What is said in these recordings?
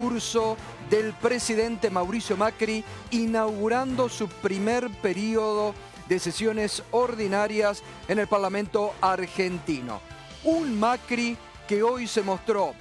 discurso del presidente Mauricio Macri inaugurando su primer periodo de sesiones ordinarias en el Parlamento argentino. Un Macri que hoy se mostró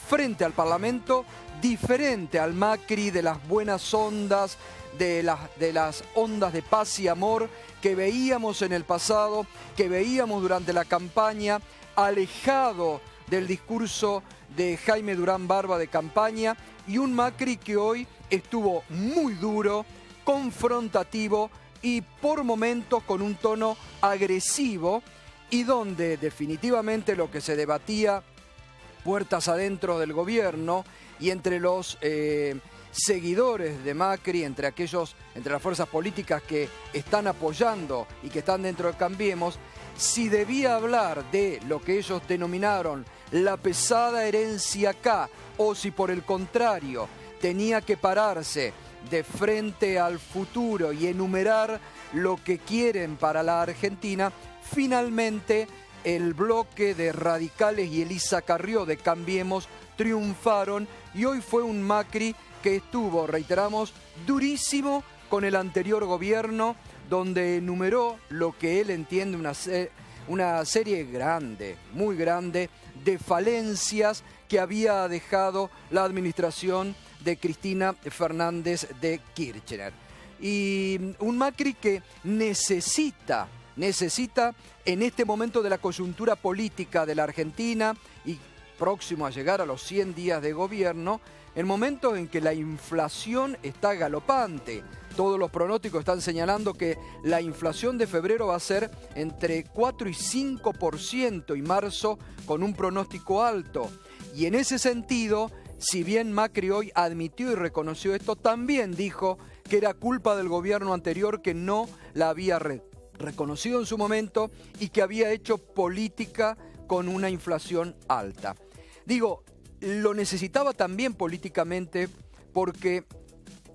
frente al Parlamento diferente al Macri de las buenas ondas, de las ondas de paz y amor que veíamos en el pasado, que veíamos durante la campaña, alejado del discurso de Jaime Durán Barba de campaña, y un Macri que hoy estuvo muy duro, confrontativo y por momentos con un tono agresivo, y donde definitivamente lo que se debatía puertas adentro del gobierno y entre los seguidores de Macri, entre las fuerzas políticas que están apoyando y que están dentro de Cambiemos, si debía hablar de lo que ellos denominaron la pesada herencia K, o si por el contrario tenía que pararse de frente al futuro y enumerar lo que quieren para la Argentina. Finalmente el bloque de radicales y Elisa Carrió de Cambiemos triunfaron, y hoy fue un Macri que estuvo, reiteramos, durísimo con el anterior gobierno, donde enumeró lo que él entiende una serie grande, muy grande, de falencias que había dejado la administración de Cristina Fernández de Kirchner. Y un Macri que necesita en este momento de la coyuntura política de la Argentina y próximo a llegar a los 100 días de gobierno, el momento en que la inflación está galopante. Todos los pronósticos están señalando que la inflación de febrero va a ser entre 4 y 5%, y marzo con un pronóstico alto. Y en ese sentido, si bien Macri hoy admitió y reconoció esto, también dijo que era culpa del gobierno anterior, que no la había reconocido en su momento y que había hecho política con una inflación alta. Digo, lo necesitaba también políticamente porque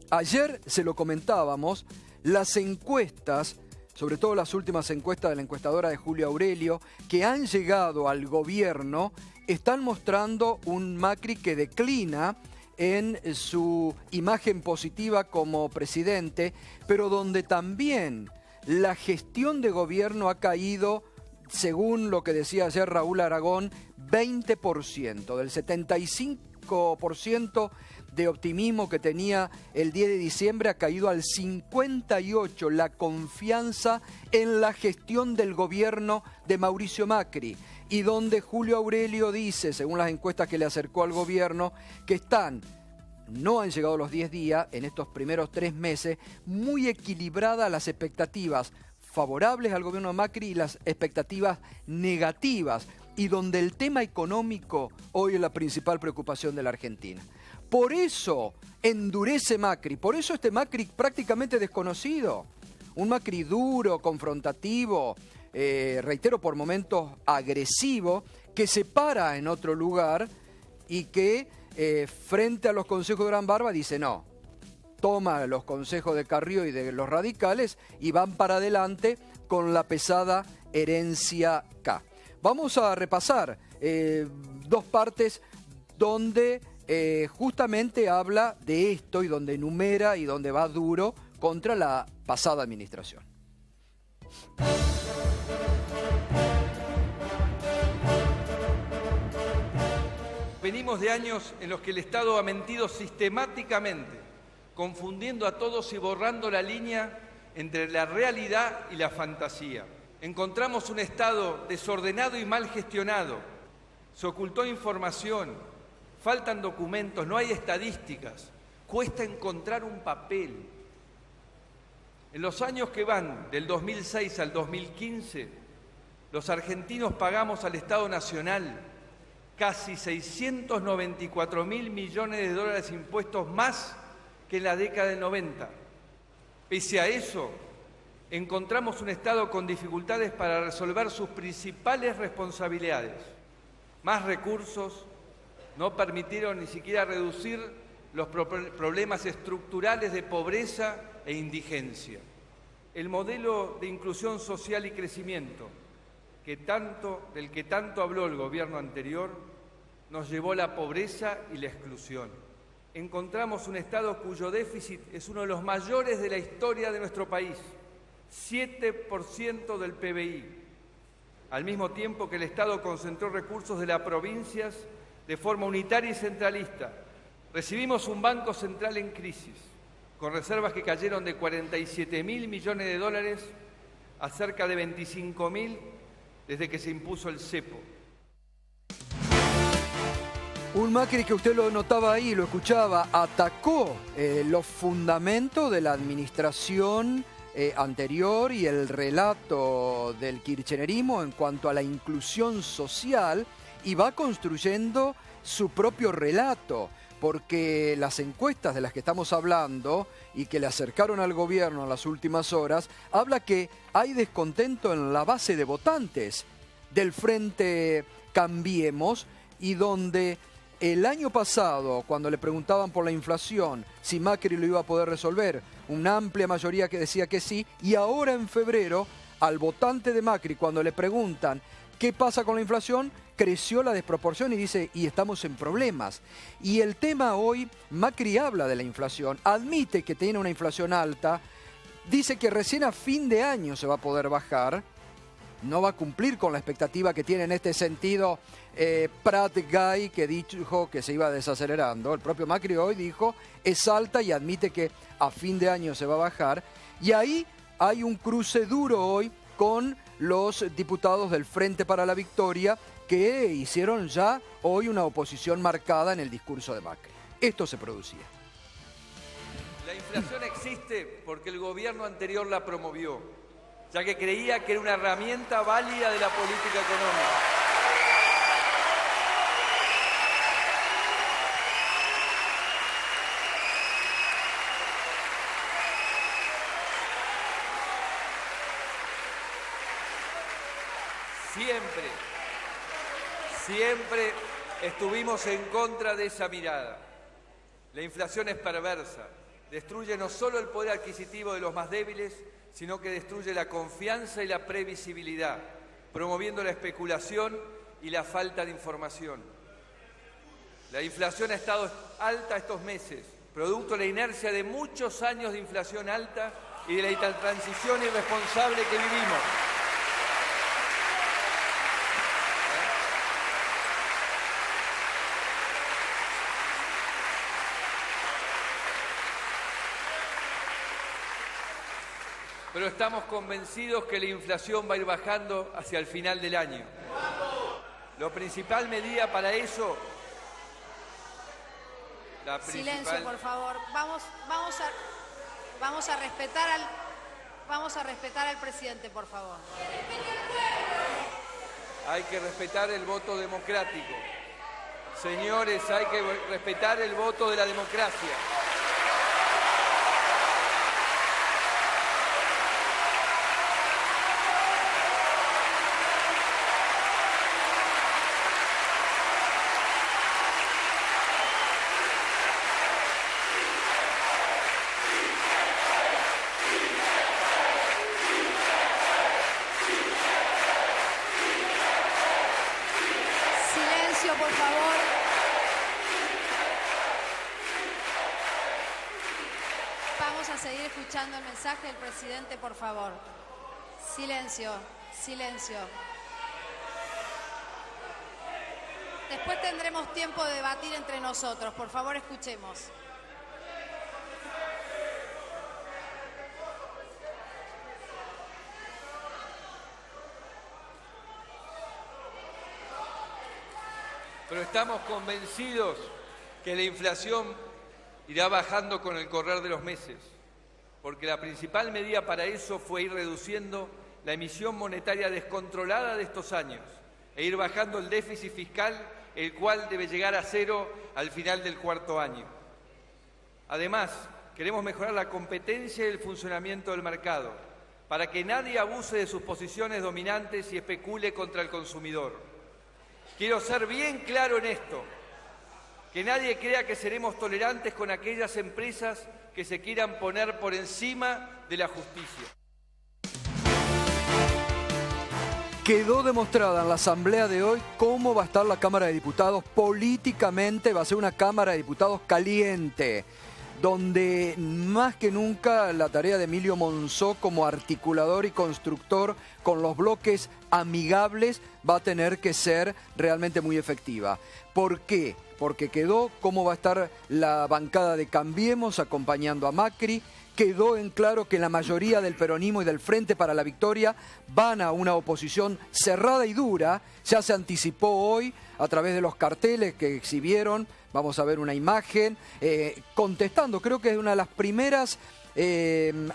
ayer se lo comentábamos, las encuestas, sobre todo las últimas encuestas de la encuestadora de Julio Aurelio, que han llegado al gobierno, están mostrando un Macri que declina en su imagen positiva como presidente, pero donde también la gestión de gobierno ha caído, según lo que decía ayer Raúl Aragón, 20%, del 75% de optimismo que tenía el 10 de diciembre ha caído al 58%, la confianza en la gestión del gobierno de Mauricio Macri, y donde Julio Aurelio dice, según las encuestas que le acercó al gobierno, que no han llegado los 10 días, en estos primeros 3 meses, muy equilibradas las expectativas favorables al gobierno de Macri y las expectativas negativas, y donde el tema económico hoy es la principal preocupación de la Argentina. Por eso endurece Macri, por eso este Macri prácticamente desconocido, un Macri duro, confrontativo, reitero, por momentos agresivo, que se para en otro lugar y que frente a los consejos de Durán Barba dice no, toma los consejos de Carrió y de los radicales y van para adelante con la pesada herencia K. Vamos a repasar dos partes donde justamente habla de esto y donde enumera y donde va duro contra la pasada administración. Venimos de años en los que el Estado ha mentido sistemáticamente, confundiendo a todos y borrando la línea entre la realidad y la fantasía. Encontramos un Estado desordenado y mal gestionado. Se ocultó información, faltan documentos, no hay estadísticas, cuesta encontrar un papel. En los años que van del 2006 al 2015, los argentinos pagamos al Estado Nacional casi 694.000 millones de dólares de impuestos más que en la década del 90. Pese a eso, encontramos un Estado con dificultades para resolver sus principales responsabilidades. Más recursos no permitieron ni siquiera reducir los problemas estructurales de pobreza e indigencia. El modelo de inclusión social y crecimiento del que tanto habló el gobierno anterior nos llevó a la pobreza y la exclusión. encontramos un Estado cuyo déficit es uno de los mayores de la historia de nuestro país, 7% del PBI, al mismo tiempo que el Estado concentró recursos de las provincias de forma unitaria y centralista. Recibimos un Banco Central en crisis, con reservas que cayeron de 47.000 millones de dólares a cerca de 25.000 desde que se impuso el cepo. Un Macri que usted lo notaba ahí, lo escuchaba, atacó los fundamentos de la administración anterior y el relato del kirchnerismo en cuanto a la inclusión social y va construyendo su propio relato, porque las encuestas de las que estamos hablando y que le acercaron al gobierno en las últimas horas, habla que hay descontento en la base de votantes del Frente Cambiemos y donde el año pasado, cuando le preguntaban por la inflación, si Macri lo iba a poder resolver, una amplia mayoría que decía que sí, y ahora en febrero, al votante de Macri, cuando le preguntan qué pasa con la inflación, creció la desproporción y dice, y estamos en problemas. Y el tema hoy, Macri habla de la inflación, admite que tiene una inflación alta, dice que recién a fin de año se va a poder bajar, no va a cumplir con la expectativa que tiene en este sentido Prat Gay, que dijo que se iba desacelerando. El propio Macri hoy dijo es alta y admite que a fin de año se va a bajar. Y ahí hay un cruce duro hoy con los diputados del Frente para la Victoria que hicieron ya hoy una oposición marcada en el discurso de Macri. Esto se producía. La inflación existe porque el gobierno anterior la promovió, ya que creía que era una herramienta válida de la política económica. Siempre estuvimos en contra de esa mirada. La inflación es perversa, destruye no solo el poder adquisitivo de los más débiles, sino que destruye la confianza y la previsibilidad, promoviendo la especulación y la falta de información. La inflación ha estado alta estos meses, producto de la inercia de muchos años de inflación alta y de la transición irresponsable que vivimos. Pero estamos convencidos que la inflación va a ir bajando hacia el final del año. La principal medida para eso... Silencio, por favor. Vamos a respetar al presidente, por favor. Hay que respetar el voto democrático. Señores, hay que respetar el voto de la democracia. Por favor. Vamos a seguir escuchando el mensaje del presidente, por favor. Silencio, silencio. Después tendremos tiempo de debatir entre nosotros. Por favor, escuchemos. Pero estamos convencidos que la inflación irá bajando con el correr de los meses, porque la principal medida para eso fue ir reduciendo la emisión monetaria descontrolada de estos años e ir bajando el déficit fiscal, el cual debe llegar a cero al final del cuarto año. Además, queremos mejorar la competencia y el funcionamiento del mercado, para que nadie abuse de sus posiciones dominantes y especule contra el consumidor. Quiero ser bien claro en esto, que nadie crea que seremos tolerantes con aquellas empresas que se quieran poner por encima de la justicia. Quedó demostrada en la asamblea de hoy cómo va a estar la Cámara de Diputados políticamente. Va a ser una Cámara de Diputados caliente, donde más que nunca la tarea de Emilio Monzó como articulador y constructor con los bloques amigables va a tener que ser realmente muy efectiva. ¿Por qué? Porque quedó cómo va a estar la bancada de Cambiemos acompañando a Macri. Quedó en claro que la mayoría del peronismo y del Frente para la Victoria van a una oposición cerrada y dura. Ya se anticipó hoy a través de los carteles que exhibieron. Vamos a ver una imagen contestando. Creo que es una de las primeras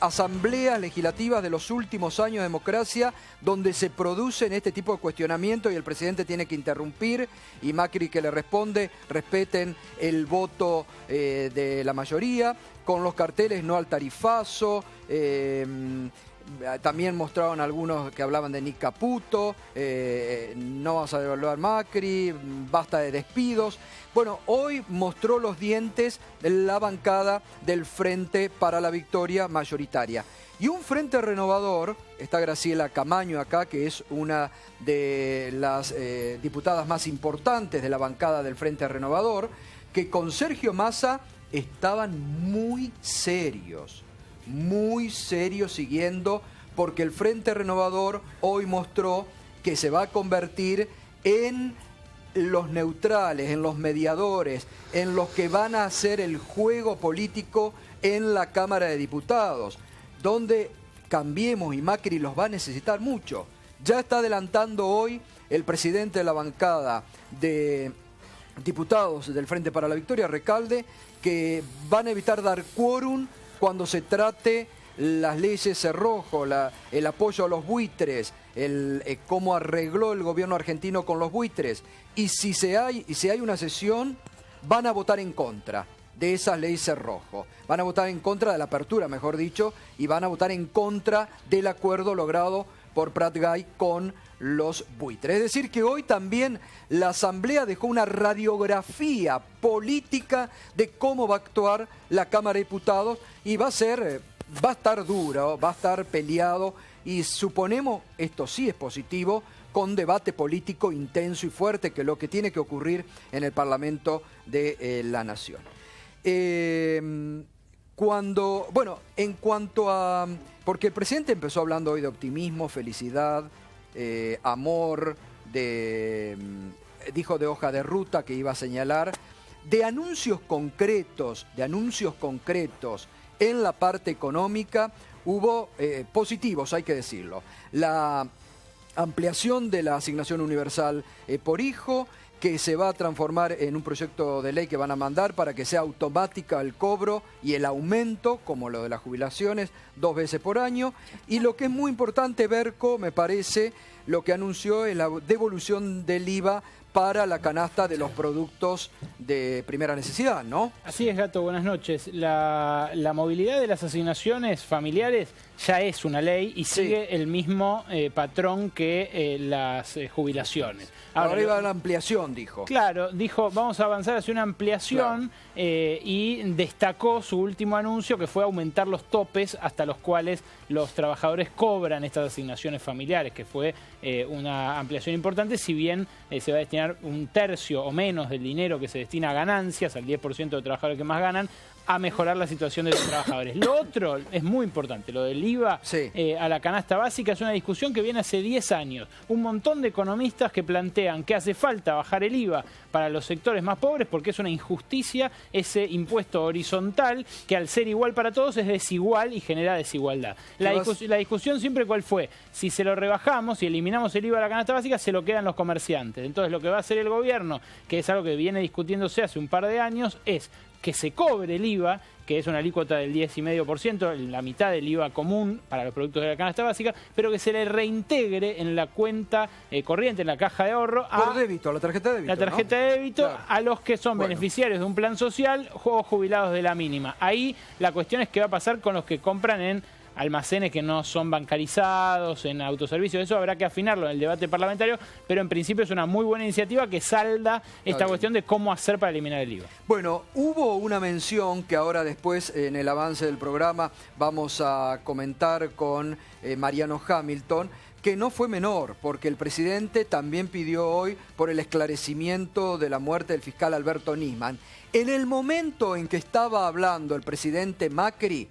asambleas legislativas de los últimos años de democracia donde se producen este tipo de cuestionamientos y el presidente tiene que interrumpir y Macri que le responde, respeten el voto de la mayoría, con los carteles no al tarifazo. También mostraron algunos que hablaban de Nick Caputo, no vamos a devaluar Macri, basta de despidos. Bueno, hoy mostró los dientes de la bancada del Frente para la Victoria mayoritaria. Y un frente renovador, está Graciela Camaño acá, que es una de las diputadas más importantes de la bancada del Frente Renovador, que con Sergio Massa estaban muy serios siguiendo, porque el Frente Renovador hoy mostró que se va a convertir en los neutrales, en los mediadores, en los que van a hacer el juego político en la Cámara de Diputados, donde Cambiemos y Macri los va a necesitar mucho. Ya está adelantando hoy el presidente de la bancada de diputados del Frente para la Victoria, Recalde, que van a evitar dar quórum cuando se trate las leyes cerrojo, el apoyo a los buitres, cómo arregló el gobierno argentino con los buitres. Y si hay una sesión, van a votar en contra de esas leyes cerrojo. Van a votar en contra de la apertura, mejor dicho, y van a votar en contra del acuerdo logrado por Prat Gay con los buitres. Es decir, que hoy también la Asamblea dejó una radiografía política de cómo va a actuar la Cámara de Diputados y va a estar duro, va a estar peleado y suponemos, esto sí es positivo, con debate político intenso y fuerte, que es lo que tiene que ocurrir en el Parlamento de la Nación. En cuanto a... Porque el presidente empezó hablando hoy de optimismo, felicidad, amor, dijo de hoja de ruta que iba a señalar, de anuncios concretos en la parte económica, hubo positivos, hay que decirlo. La ampliación de la asignación universal por hijo, que se va a transformar en un proyecto de ley que van a mandar para que sea automática el cobro y el aumento, como lo de las jubilaciones, 2 veces por año. Y lo que es muy importante, Berco, me parece, lo que anunció es la devolución del IVA para la canasta de los productos de primera necesidad, ¿no? Así es, Gato, buenas noches. La movilidad de las asignaciones familiares ya es una ley y sigue el mismo patrón que las jubilaciones. Ahora iba a la ampliación, dijo. Claro, dijo, vamos a avanzar hacia una ampliación, y destacó su último anuncio, que fue aumentar los topes hasta los cuales los trabajadores cobran estas asignaciones familiares, que fue una ampliación importante, si bien se va a destinar 1/3 o menos del dinero que se destina a ganancias, al 10% de trabajadores que más ganan, a mejorar la situación de los trabajadores. Lo otro es muy importante, lo del IVA a la canasta básica, es una discusión que viene hace 10 años. Un montón de economistas que plantean que hace falta bajar el IVA para los sectores más pobres porque es una injusticia ese impuesto horizontal que al ser igual para todos es desigual y genera desigualdad. La discusión siempre ¿cuál fue? Si se lo rebajamos y eliminamos el IVA a la canasta básica, se lo quedan los comerciantes. Entonces lo que va a hacer el gobierno, que es algo que viene discutiéndose hace un par de años, es que se cobre el IVA, que es una alícuota del 10,5%, la mitad del IVA común para los productos de la canasta básica, pero que se le reintegre en la cuenta corriente, en la caja de ahorro. Por débito, la tarjeta de débito. La tarjeta de débito, claro, a los que son beneficiarios de un plan social o jubilados de la mínima. Ahí la cuestión es qué va a pasar con los que compran en almacenes que no son bancarizados, en autoservicios. Eso habrá que afinarlo en el debate parlamentario, pero en principio es una muy buena iniciativa que salda esta cuestión de cómo hacer para eliminar el IVA. Bueno, hubo una mención que ahora después en el avance del programa vamos a comentar con Mariano Hamilton, que no fue menor, porque el presidente también pidió hoy por el esclarecimiento de la muerte del fiscal Alberto Nisman. En el momento en que estaba hablando el presidente Macri,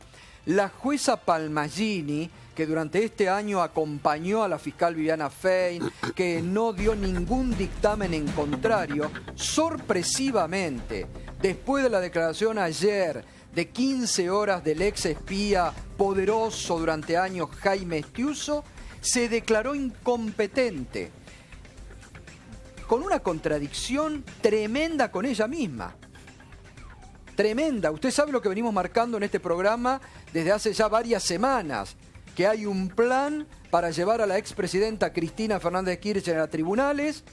la jueza Palmagini, que durante este año acompañó a la fiscal Viviana Fein, que no dio ningún dictamen en contrario, sorpresivamente, después de la declaración ayer de 15 horas del ex espía poderoso durante años Jaime Estiuso, se declaró incompetente, con una contradicción tremenda con ella misma. Tremenda. Usted sabe lo que venimos marcando en este programa desde hace ya varias semanas, que hay un plan para llevar a la expresidenta Cristina Fernández de Kirchner a tribunales,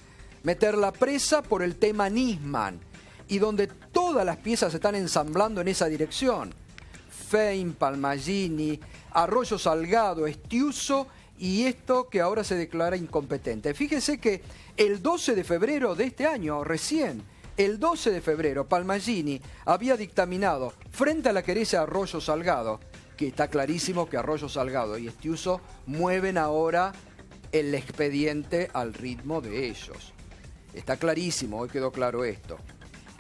meterla presa por el tema Nisman, y donde todas las piezas se están ensamblando en esa dirección. Fein, Palmagini, Arroyo Salgado, Estiuso y esto que ahora se declara incompetente. Fíjese que el 12 de febrero de este año, recién, el 12 de febrero, Palmagini había dictaminado frente a la querella de Arroyo Salgado, que está clarísimo que Arroyo Salgado y Estiuso mueven ahora el expediente al ritmo de ellos. Está clarísimo, hoy quedó claro esto.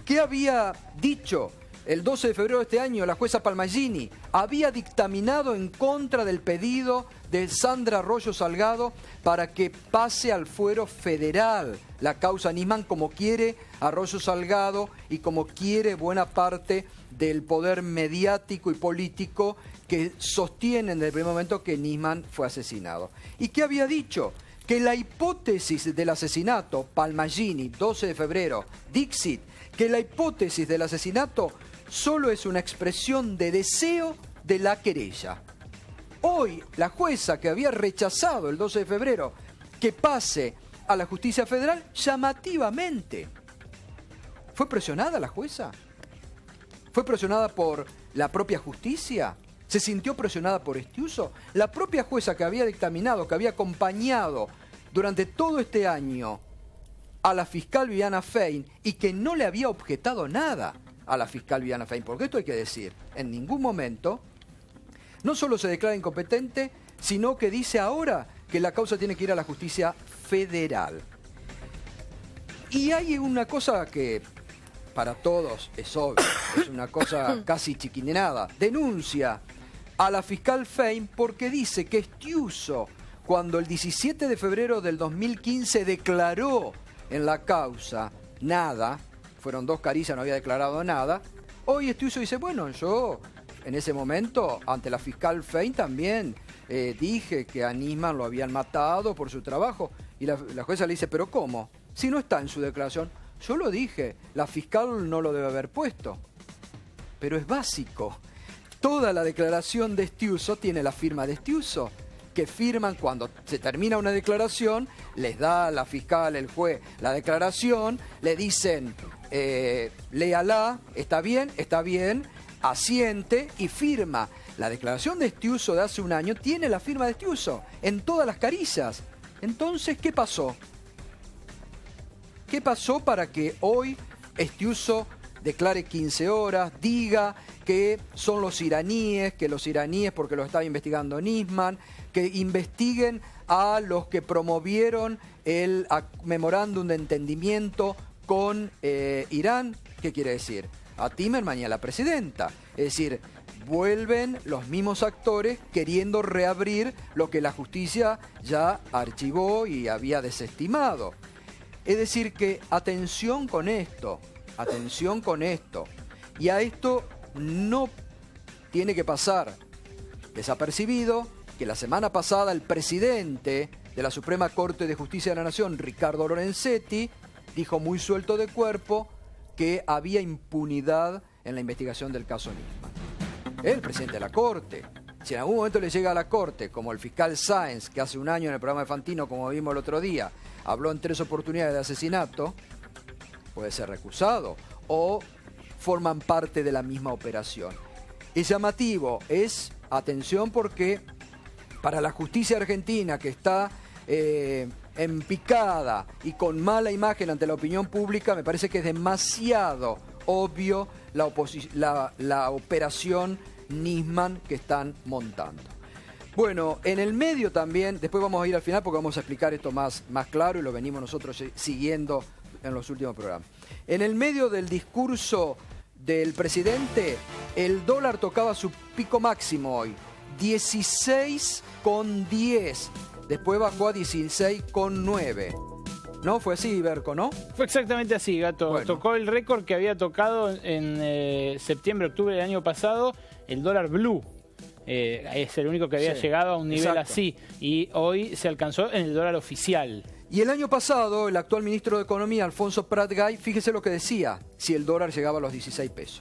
¿Qué había dicho el 12 de febrero de este año la jueza Palmagini? Había dictaminado en contra del pedido de Sandra Arroyo Salgado para que pase al fuero federal la causa Nisman, como quiere Arroyo Salgado y como quiere buena parte del poder mediático y político que sostienen desde el primer momento que Nisman fue asesinado. ¿Y qué había dicho? Que la hipótesis del asesinato, Palmagini, 12 de febrero, Dixit, que la hipótesis del asesinato solo es una expresión de deseo de la querella. Hoy, la jueza que había rechazado el 12 de febrero que pase a la justicia federal, llamativamente. ¿Fue presionada la jueza? ¿Fue presionada por la propia justicia? ¿Se sintió presionada por Estiuso? La propia jueza que había dictaminado, que había acompañado durante todo este año a la fiscal Viviana Fein y que no le había objetado nada a la fiscal Viviana Fein, porque esto hay que decir, en ningún momento no solo se declara incompetente, sino que dice ahora que la causa tiene que ir a la justicia federal. Y hay una cosa que para todos es obvio, es una cosa casi chiquinenada. Denuncia a la fiscal Fein porque dice que Estiuso, cuando el 17 de febrero del 2015 declaró en la causa nada, fueron 2 caricias, no había declarado nada, hoy Estiuso dice, bueno, yo en ese momento, ante la fiscal Fein también dije que a Nisman lo habían matado por su trabajo. Y la jueza le dice, ¿pero cómo? Si no está en su declaración. Yo lo dije, la fiscal no lo debe haber puesto. Pero es básico. Toda la declaración de Estiuso tiene la firma de Estiuso, que firman cuando se termina una declaración, les da a la fiscal, el juez, la declaración, le dicen, léala, está bien, asiente y firma. La declaración de Estiuso de hace un año tiene la firma de Estiuso en todas las carillas. Entonces, ¿qué pasó? ¿Qué pasó para que hoy Estiuso declare 15 horas, diga que son los iraníes, porque lo estaba investigando Nisman, que investiguen a los que promovieron el memorándum de entendimiento con Irán? ¿Qué quiere decir? A Timerman y a la presidenta. Es decir, vuelven los mismos actores queriendo reabrir lo que la justicia ya archivó y había desestimado. Es decir que atención con esto. Y a esto no tiene que pasar desapercibido que la semana pasada el presidente de la Suprema Corte de Justicia de la Nación, Ricardo Lorenzetti, dijo muy suelto de cuerpo que había impunidad en la investigación del caso Nisman. El presidente de la Corte. Si en algún momento le llega a la Corte, como el fiscal Sáenz, que hace un año en el programa de Fantino, como vimos el otro día, habló en 3 oportunidades de asesinato, puede ser recusado o forman parte de la misma operación. Es llamativo, es atención porque para la justicia argentina que está en picada y con mala imagen ante la opinión pública, me parece que es demasiado obvio la operación Nisman que están montando. Bueno, en el medio también, después vamos a ir al final porque vamos a explicar esto más claro y lo venimos nosotros siguiendo en los últimos programas. En el medio del discurso del presidente, el dólar tocaba su pico máximo hoy, 16,10. Después bajó a 16,9. ¿No? Fue así, Berco, ¿no? Fue exactamente así, Gato. Bueno. Tocó el récord que había tocado en septiembre, octubre del año pasado, el dólar blue. Es el único que había llegado a un nivel así. Y hoy se alcanzó en el dólar oficial. Y el año pasado, el actual ministro de Economía, Alfonso Prat-Gay, fíjese lo que decía, si el dólar llegaba a los 16 pesos.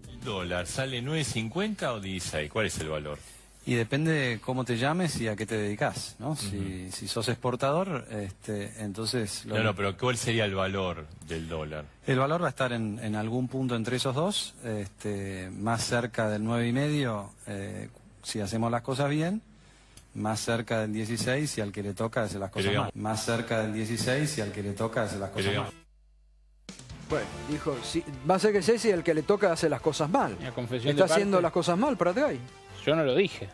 ¿El dólar sale 9.50 o 16? ¿Cuál es el valor? Y depende de cómo te llames y a qué te dedicas, ¿no? Si sos exportador, entonces... No, pero ¿cuál sería el valor del dólar? El valor va a estar en algún punto entre esos dos, más cerca del 9,5 si hacemos las cosas bien, más cerca del 16 si al que le toca hace las cosas mal. Más cerca del 16 si al que le toca hace las cosas mal. Bueno, dijo, sí, va a ser que Ceci el que le toca hace las cosas mal. ¿Está haciendo las cosas mal, Prat-Gay? Yo no lo dije.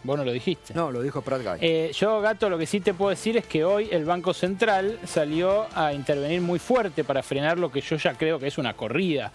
Vos no lo dijiste. No, lo dijo Prat-Gay. Yo, Gato, lo que sí te puedo decir es que hoy el Banco Central salió a intervenir muy fuerte para frenar lo que yo ya creo que es una corrida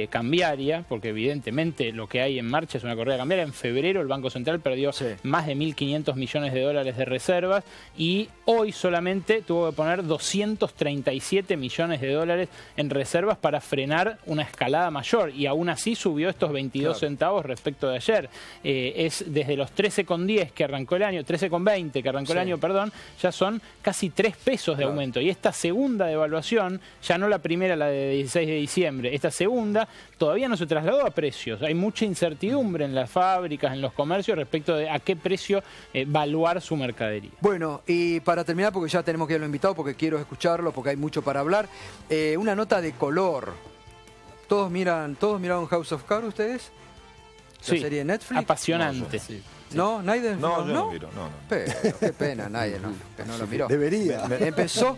cambiaria, porque evidentemente lo que hay en marcha es una corrida cambiaria. En febrero el Banco Central perdió más de 1.500 millones de dólares de reservas y hoy solamente tuvo que poner 237 millones de dólares en reservas para frenar una escalada mayor y aún así subió estos 22 centavos respecto de ayer. Es desde los 13,10 que arrancó el año, 13,20 que arrancó el año, perdón, ya son casi 3 pesos de aumento. Y esta segunda devaluación, ya no la primera, la de 16 de diciembre, esta segunda todavía no se trasladó a precios. Hay mucha incertidumbre en las fábricas, en los comercios respecto de a qué precio valuar su mercadería. Bueno, y para terminar, porque ya tenemos que ir a los invitados, porque quiero escucharlo, porque hay mucho para hablar, una nota de color. ¿Todos miraron House of Cards ustedes? ¿La serie de Netflix? Apasionante. ¿No? ¿Nadie? No, yo no miro, no. Pero, qué pena, nadie que no lo miró. Debería. Empezó,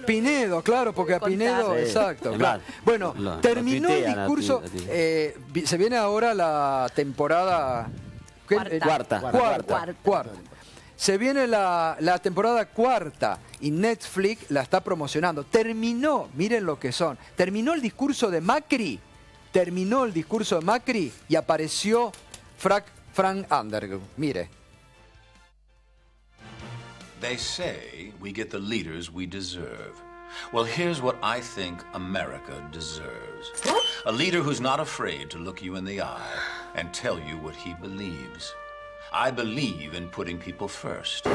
Pinedo, claro, porque a Pinedo, exacto. Claro. Bueno, terminó el discurso, se viene ahora la temporada... Cuarta. Se viene la temporada cuarta y Netflix la está promocionando. Terminó, miren lo que son, terminó el discurso de Macri, y apareció Frank Underwood. Mire. They say we get the leaders we deserve. Well, here's what I think America deserves. A leader who's not afraid to look you in the eye and tell you what he believes. I believe in putting people first.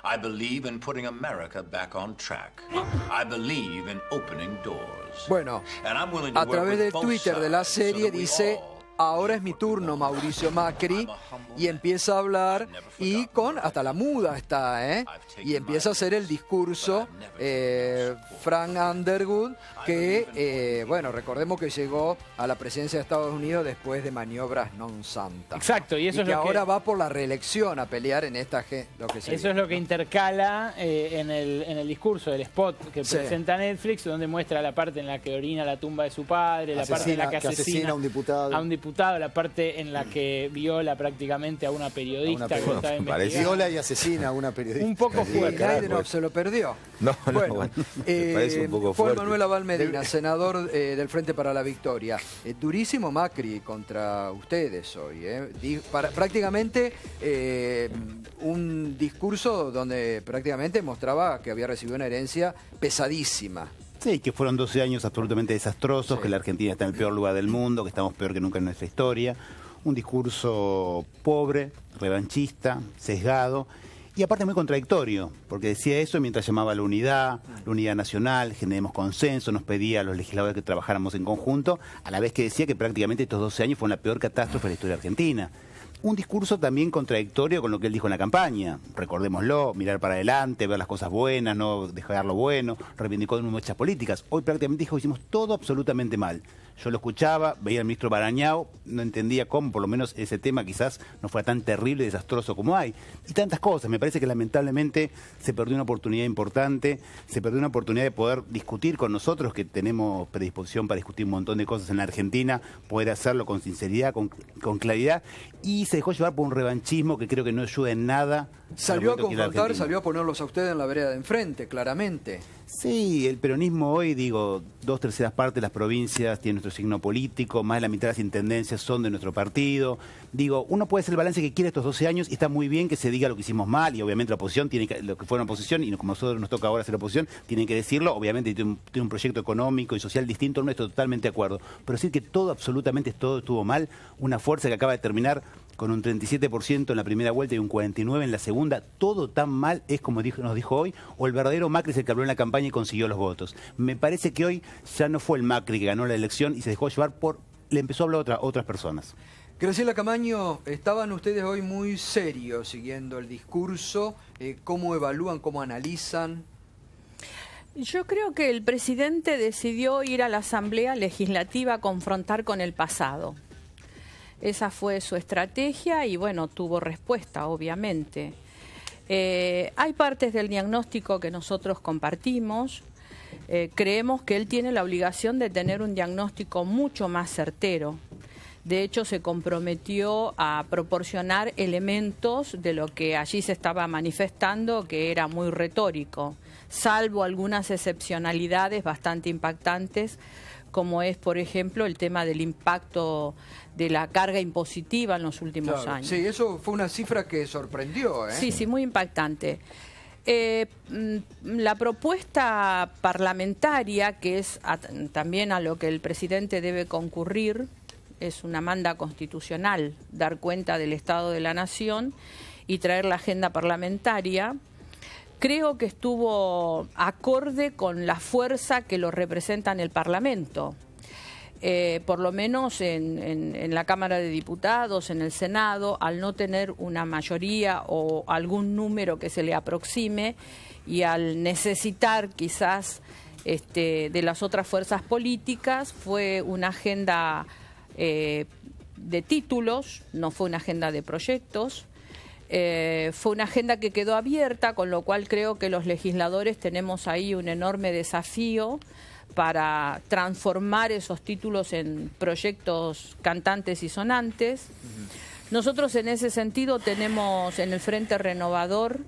I believe in putting America back on track. I believe in opening doors. Bueno, a través del Twitter de la serie dice... Ahora es mi turno, Mauricio Macri, y empieza a hablar y con hasta la muda está, y empieza a hacer el discurso Frank Underwood, que, bueno, recordemos que llegó a la presidencia de Estados Unidos después de maniobras non santa. Exacto, y eso es que lo ahora va por la reelección a pelear en esta lo que se Eso es lo que intercala en el discurso del spot que presenta Netflix, donde muestra la parte en la que orina la tumba de su padre, la parte en la que asesina a un diputado, la parte en la que viola prácticamente a una periodista que estaba investigando. Viola y asesina a una periodista. Un poco fuerte. Nadie se lo perdió. No, bueno, me parece un poco fuerte. Juan Manuel Abal Medina, senador del Frente para la Victoria. Durísimo Macri contra ustedes hoy. Prácticamente un discurso donde prácticamente mostraba que había recibido una herencia pesadísima. Sí, que fueron 12 años absolutamente desastrosos, que la Argentina está en el peor lugar del mundo, que estamos peor que nunca en nuestra historia. Un discurso pobre, revanchista, sesgado y aparte muy contradictorio, porque decía eso mientras llamaba a la unidad nacional, generemos consenso, nos pedía a los legisladores que trabajáramos en conjunto, a la vez que decía que prácticamente estos 12 años fue la peor catástrofe de la historia argentina. Un discurso también contradictorio con lo que él dijo en la campaña. Recordémoslo, mirar para adelante, ver las cosas buenas, no dejar lo bueno, reivindicó muchas políticas. Hoy prácticamente dijo que hicimos todo absolutamente mal. Yo lo escuchaba, veía al ministro Barañao, no entendía cómo, por lo menos ese tema quizás no fuera tan terrible y desastroso como hay. Y tantas cosas. Me parece que lamentablemente se perdió una oportunidad importante, se perdió una oportunidad de poder discutir con nosotros, que tenemos predisposición para discutir un montón de cosas en la Argentina, poder hacerlo con sinceridad, con claridad, y se dejó llevar por un revanchismo que creo que no ayuda en nada. Salió a confrontar, salió a ponerlos a ustedes en la vereda de enfrente, claramente. Sí, el peronismo hoy, digo, 2/3 partes de las provincias tienen nuestro signo político, más de la mitad de las intendencias son de nuestro partido. Digo, uno puede hacer el balance que quiere estos 12 años y está muy bien que se diga lo que hicimos mal, y obviamente la oposición tiene que, lo que fue una oposición, y como a nosotros nos toca ahora hacer oposición, tienen que decirlo. Obviamente tiene un proyecto económico y social distinto, no estoy totalmente de acuerdo. Pero decir que todo, absolutamente todo estuvo mal, una fuerza que acaba de terminar con un 37% en la primera vuelta y un 49% en la segunda, todo tan mal es como nos dijo hoy, o el verdadero Macri es el que habló en la campaña y consiguió los votos. Me parece que hoy ya no fue el Macri que ganó la elección y se dejó llevar le empezó a hablar otras personas. Graciela Camaño, estaban ustedes hoy muy serios siguiendo el discurso. ¿Cómo evalúan, cómo analizan? Yo creo que el presidente decidió ir a la Asamblea Legislativa a confrontar con el pasado. Esa fue su estrategia y bueno, tuvo respuesta, obviamente. Hay partes del diagnóstico que nosotros compartimos. Creemos que él tiene la obligación de tener un diagnóstico mucho más certero. De hecho, se comprometió a proporcionar elementos de lo que allí se estaba manifestando, que era muy retórico, salvo algunas excepcionalidades bastante impactantes, como es, por ejemplo, el tema del impacto de la carga impositiva en los últimos años. Sí, eso fue una cifra que sorprendió, ¿eh? Sí, sí, muy impactante. La propuesta parlamentaria, que es también a lo que el presidente debe concurrir, es una manda constitucional, dar cuenta del Estado de la Nación y traer la agenda parlamentaria. Creo que estuvo acorde con la fuerza que lo representa en el Parlamento. Por lo menos en la Cámara de Diputados, en el Senado, al no tener una mayoría o algún número que se le aproxime y al necesitar quizás de las otras fuerzas políticas, fue una agenda de títulos, no fue una agenda de proyectos. Fue una agenda que quedó abierta, con lo cual creo que los legisladores tenemos ahí un enorme desafío para transformar esos títulos en proyectos cantantes y sonantes. Nosotros en ese sentido tenemos en el Frente Renovador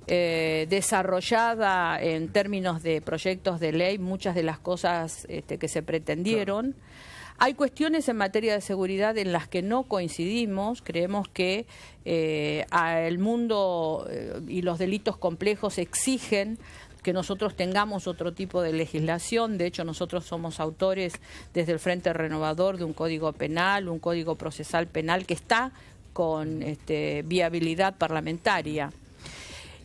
desarrollada en términos de proyectos de ley muchas de las cosas que se pretendieron. Claro. Hay cuestiones en materia de seguridad en las que no coincidimos. Creemos que el mundo y los delitos complejos exigen que nosotros tengamos otro tipo de legislación. De hecho, nosotros somos autores desde el Frente Renovador de un código penal, un código procesal penal que está con viabilidad parlamentaria.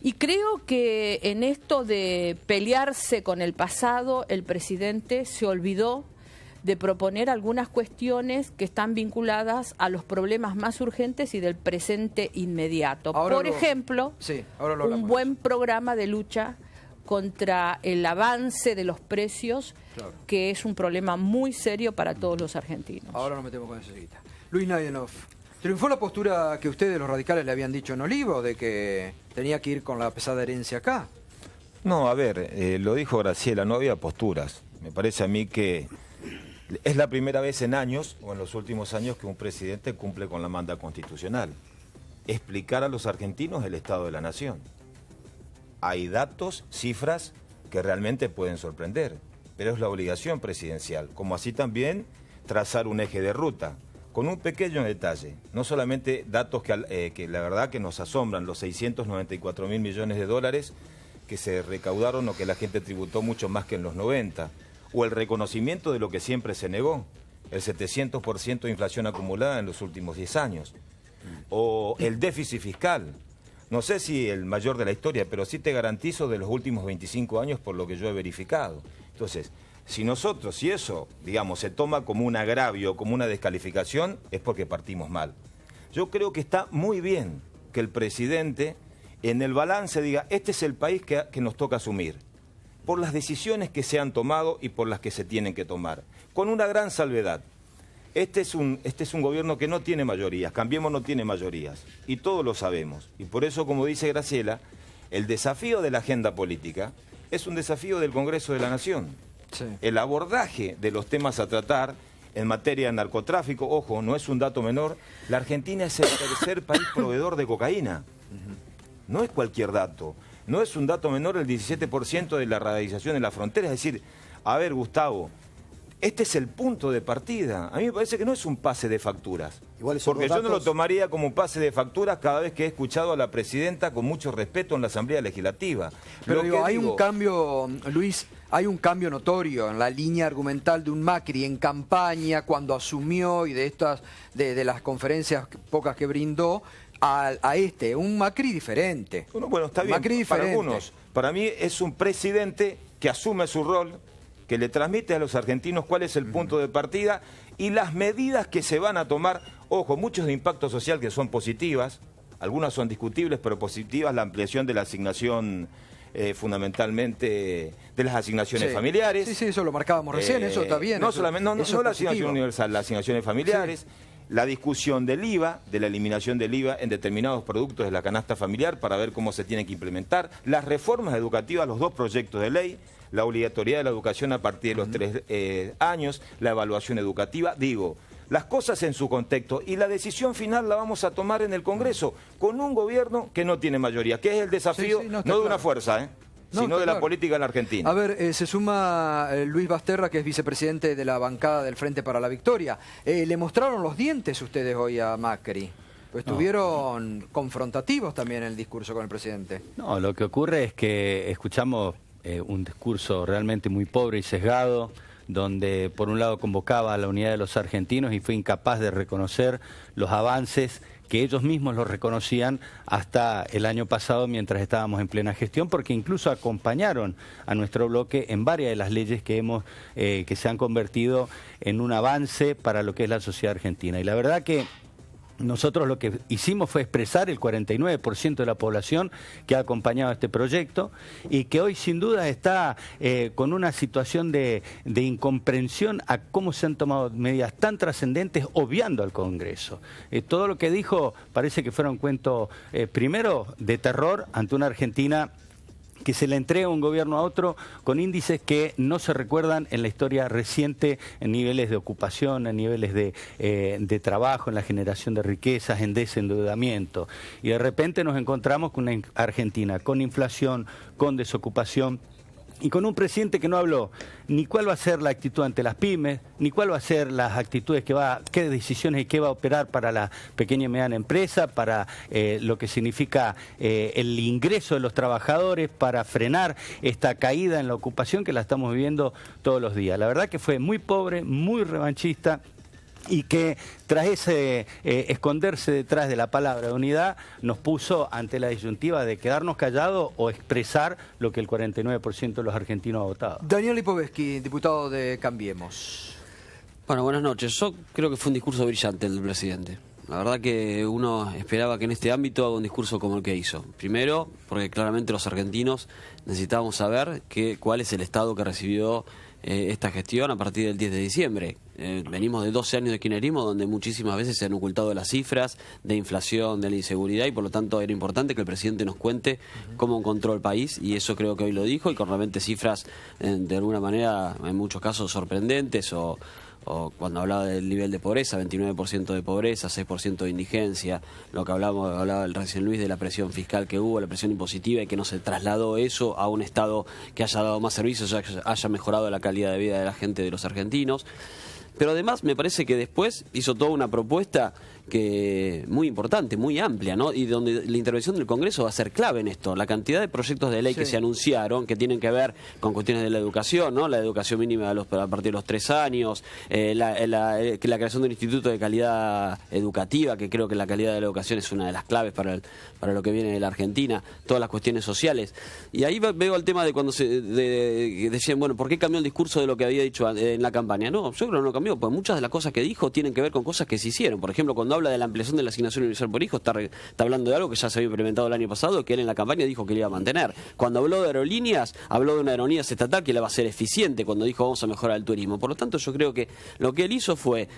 Y creo que en esto de pelearse con el pasado, el presidente se olvidó de proponer algunas cuestiones que están vinculadas a los problemas más urgentes y del presente inmediato. Por ejemplo, un buen programa de lucha contra el avance de los precios, claro, que es un problema muy serio para todos los argentinos. Ahora nos metemos con eso. Luis Nayenov, ¿triunfó la postura que ustedes, los radicales, le habían dicho en Olivo, de que tenía que ir con la pesada herencia acá? No, a ver, lo dijo Graciela, no había posturas. Me parece a mí que es la primera vez en años, o en los últimos años, que un presidente cumple con la manda constitucional. Explicar a los argentinos el estado de la nación. Hay datos, cifras que realmente pueden sorprender, pero es la obligación presidencial, como así también trazar un eje de ruta, con un pequeño detalle, no solamente datos que la verdad que nos asombran, los 694.000 millones de dólares que se recaudaron o que la gente tributó mucho más que en los 90, o el reconocimiento de lo que siempre se negó, el 700% de inflación acumulada en los últimos 10 años, o el déficit fiscal. No sé si el mayor de la historia, pero sí te garantizo de los últimos 25 años por lo que yo he verificado. Entonces, si eso, digamos, se toma como un agravio, como una descalificación, es porque partimos mal. Yo creo que está muy bien que el presidente en el balance diga, este es el país que nos toca asumir, por las decisiones que se han tomado y por las que se tienen que tomar. con una gran salvedad. Este es un gobierno que no tiene mayorías, Cambiemos no tiene mayorías, y todos lo sabemos. Y por eso, como dice Graciela, el desafío de la agenda política es un desafío del Congreso de la Nación. Sí. El abordaje de los temas a tratar en materia de narcotráfico, ojo, no es un dato menor, la Argentina es el tercer país proveedor de cocaína. No es cualquier dato, no es un dato menor el 17% de la radialización en la frontera. Es decir, a ver, Gustavo, este es el punto de partida. A mí me parece que no es un pase de facturas. Porque yo no lo tomaría como un pase de facturas cada vez que he escuchado a la presidenta con mucho respeto en la Asamblea Legislativa. Pero digo, hay un cambio, Luis, hay un cambio notorio en la línea argumental de un Macri en campaña cuando asumió y de las conferencias pocas que brindó a un Macri diferente. Bueno, está bien, Macri diferente. Para algunos. Para mí es un presidente que asume su rol, que le transmite a los argentinos cuál es el punto de partida y las medidas que se van a tomar. Ojo, muchos de impacto social que son positivas, algunas son discutibles, pero positivas, la ampliación de la asignación, fundamentalmente de las asignaciones familiares. Sí, eso lo marcábamos recién, eso está bien. No la asignación universal, las asignaciones familiares. Sí. La discusión del IVA, de la eliminación del IVA en determinados productos de la canasta familiar para ver cómo se tiene que implementar. Las reformas educativas, los dos proyectos de ley, la obligatoriedad de la educación a partir de los 3 años, la evaluación educativa, digo, las cosas en su contexto y la decisión final la vamos a tomar en el Congreso con un gobierno que no tiene mayoría, que es el desafío no de una fuerza, sino de la política en la Argentina. A ver, se suma Luis Basterra, que es vicepresidente de la bancada del Frente para la Victoria. ¿Le mostraron los dientes ustedes hoy a Macri? Pues estuvieron confrontativos también en el discurso con el presidente. No, lo que ocurre es que escuchamos un discurso realmente muy pobre y sesgado, donde por un lado convocaba a la unidad de los argentinos y fue incapaz de reconocer los avances que ellos mismos los reconocían hasta el año pasado mientras estábamos en plena gestión, porque incluso acompañaron a nuestro bloque en varias de las leyes que se han convertido en un avance para lo que es la sociedad argentina. Y la verdad que nosotros lo que hicimos fue expresar el 49% de la población que ha acompañado este proyecto y que hoy sin duda está con una situación de incomprensión a cómo se han tomado medidas tan trascendentes obviando al Congreso. Todo lo que dijo parece que fuera un cuento primero de terror ante una Argentina que se le entrega un gobierno a otro con índices que no se recuerdan en la historia reciente en niveles de ocupación, en niveles de trabajo, en la generación de riquezas, en desendeudamiento. Y de repente nos encontramos con una Argentina con inflación, con desocupación, y con un presidente que no habló ni cuál va a ser la actitud ante las pymes, ni cuál va a ser las actitudes qué decisiones y qué va a operar para la pequeña y mediana empresa, para lo que significa el ingreso de los trabajadores, para frenar esta caída en la ocupación que la estamos viviendo todos los días. La verdad que fue muy pobre, muy revanchista, y que tras ese esconderse detrás de la palabra de unidad nos puso ante la disyuntiva de quedarnos callados o expresar lo que el 49% de los argentinos ha votado. Daniel Lipovetsky, diputado de Cambiemos. Bueno, buenas noches. Yo creo que fue un discurso brillante el del presidente. La verdad que uno esperaba que en este ámbito haga un discurso como el que hizo. Primero, porque claramente los argentinos necesitábamos saber cuál es el estado que recibió esta gestión a partir del 10 de diciembre. Venimos de 12 años de kirchnerismo donde muchísimas veces se han ocultado las cifras de inflación, de la inseguridad, y por lo tanto era importante que el presidente nos cuente cómo encontró el país, y eso creo que hoy lo dijo, y con realmente cifras de alguna manera en muchos casos sorprendentes, o cuando hablaba del nivel de pobreza, 29% de pobreza, 6% de indigencia, lo que hablaba el recién Luis de la presión fiscal que hubo, la presión impositiva, y que no se trasladó eso a un Estado que haya dado más servicios, haya mejorado la calidad de vida de la gente, de los argentinos. Pero además me parece que después hizo toda una propuesta que muy importante, muy amplia, ¿no? Y donde la intervención del Congreso va a ser clave en esto. La cantidad de proyectos de ley que se anunciaron, que tienen que ver con cuestiones de la educación, ¿no? La educación mínima a partir de los 3 años, la creación del Instituto de Calidad Educativa, que creo que la calidad de la educación es una de las claves para lo que viene de la Argentina, todas las cuestiones sociales. Y ahí veo el tema de cuando decían, bueno, ¿por qué cambió el discurso de lo que había dicho en la campaña? No, yo creo que no cambió, pues muchas de las cosas que dijo tienen que ver con cosas que se hicieron. Por ejemplo, cuando habla de la ampliación de la asignación universal por hijo, está hablando de algo que ya se había implementado el año pasado, que él en la campaña dijo que le iba a mantener. Cuando habló de aerolíneas, habló de una aerolínea estatal que la va a ser eficiente, cuando dijo vamos a mejorar el turismo. Por lo tanto, yo creo que lo que él hizo fue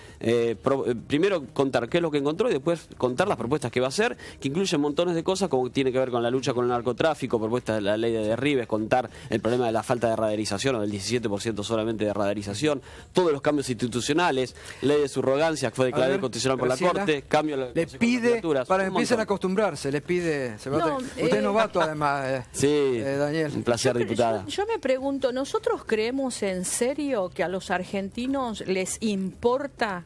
primero contar qué es lo que encontró y después contar las propuestas que va a hacer, que incluyen montones de cosas como tiene que ver con la lucha con el narcotráfico, propuestas de la ley de derribes, contar el problema de la falta de radarización o del 17% solamente de radarización, todos los cambios institucionales, ley de subrogancia que fue declarada inconstitucional por la Corte, cambio de le pide, para que empiecen a acostumbrarse, le pide, usted es novato además, sí, Daniel. Un placer, diputada. Yo me pregunto, ¿nosotros creemos en serio que a los argentinos les importa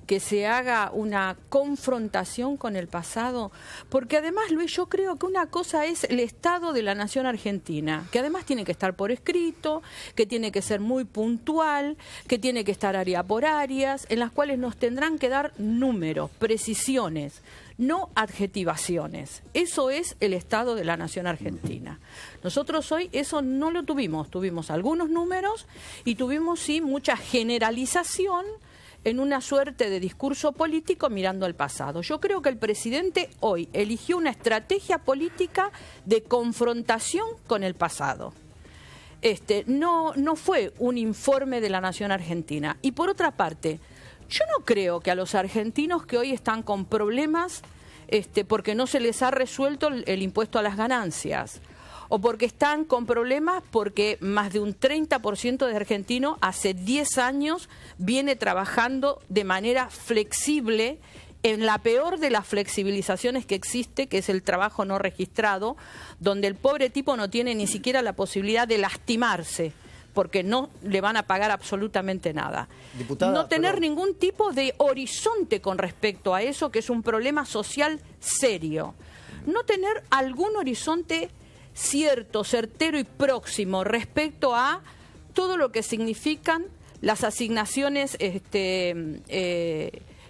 que se haga una confrontación con el pasado? Porque además, Luis, yo creo que una cosa es el Estado de la Nación Argentina, que además tiene que estar por escrito, que tiene que ser muy puntual, que tiene que estar área por áreas, en las cuales nos tendrán que dar números, precisiones, no adjetivaciones. Eso es el Estado de la Nación Argentina. Nosotros hoy eso no lo tuvimos. Tuvimos algunos números y tuvimos, sí, mucha generalización en una suerte de discurso político mirando al pasado. Yo creo que el presidente hoy eligió una estrategia política de confrontación con el pasado. No fue un informe de la Nación Argentina. Y por otra parte, yo no creo que a los argentinos que hoy están con problemas porque no se les ha resuelto el impuesto a las ganancias, o porque están con problemas porque más de un 30% de argentinos hace 10 años viene trabajando de manera flexible en la peor de las flexibilizaciones que existe, que es el trabajo no registrado, donde el pobre tipo no tiene ni siquiera la posibilidad de lastimarse, porque no le van a pagar absolutamente nada. Diputada, no tener ningún tipo de horizonte con respecto a eso, que es un problema social serio. No tener algún horizonte cierto, certero y próximo respecto a todo lo que significan las asignaciones que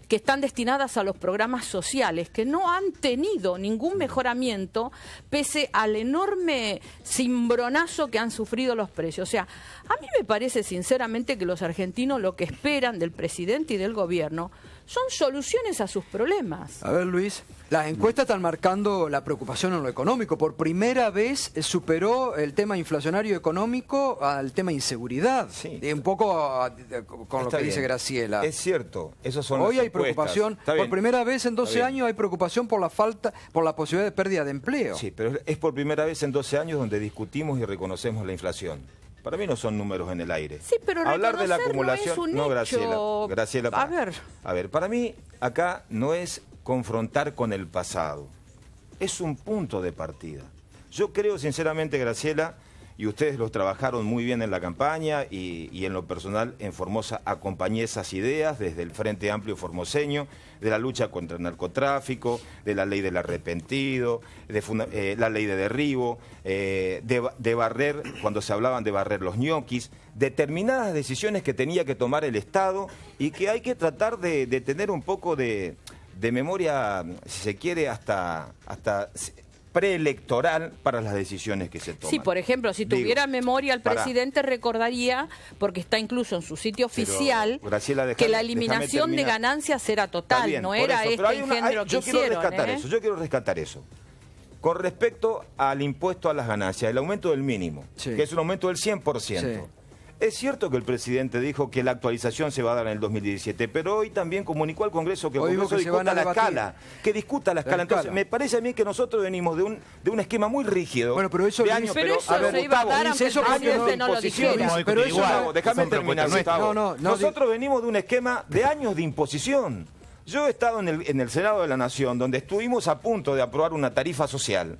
están destinadas a los programas sociales, que no han tenido ningún mejoramiento pese al enorme cimbronazo que han sufrido los precios. O sea, a mí me parece sinceramente que los argentinos lo que esperan del presidente y del gobierno son soluciones a sus problemas. A ver, Luis, las encuestas están marcando la preocupación en lo económico. Por primera vez superó el tema inflacionario económico al tema inseguridad. Sí. Un poco con lo que dice Graciela. Es cierto, esos son Hoy las hay encuestas. preocupación, Está bien. por primera vez en 12 años hay preocupación por la posibilidad de pérdida de empleo. Sí, pero es por primera vez en 12 años donde discutimos y reconocemos la inflación. Para mí no son números en el aire. Sí, pero hablar de la reconocerlo acumulación, es un no, hecho. Graciela. A ver, para mí acá no es confrontar con el pasado, es un punto de partida. Yo creo sinceramente, Graciela, y ustedes los trabajaron muy bien en la campaña y en lo personal en Formosa acompañé esas ideas desde el Frente Amplio Formoseño, de la lucha contra el narcotráfico, de la ley del arrepentido, de la ley de derribo, de barrer, cuando se hablaban de barrer los ñoquis, determinadas decisiones que tenía que tomar el Estado y que hay que tratar de tener un poco de memoria, si se quiere, hasta preelectoral para las decisiones que se toman. Sí, por ejemplo, si tuviera memoria el presidente recordaría, porque está incluso en su sitio oficial, Graciela, que la eliminación de ganancias era total, bien, no era engendro que yo hicieron. Yo quiero rescatar eso. Con respecto al impuesto a las ganancias, el aumento del mínimo, que es un aumento del 100%. Sí. Es cierto que el presidente dijo que la actualización se va a dar en el 2017, pero hoy también comunicó al Congreso que el Congreso discuta la escala, que discuta la escala. Entonces, me parece a mí que nosotros venimos de un esquema muy rígido. Bueno, pero eso, pero eso se iba a dar aunque el presidente no lo dijera. Pero eso, déjame terminar, Gustavo. Nosotros venimos de un esquema de años de imposición. Yo he estado en el Senado de la Nación, donde estuvimos a punto de aprobar una tarifa social,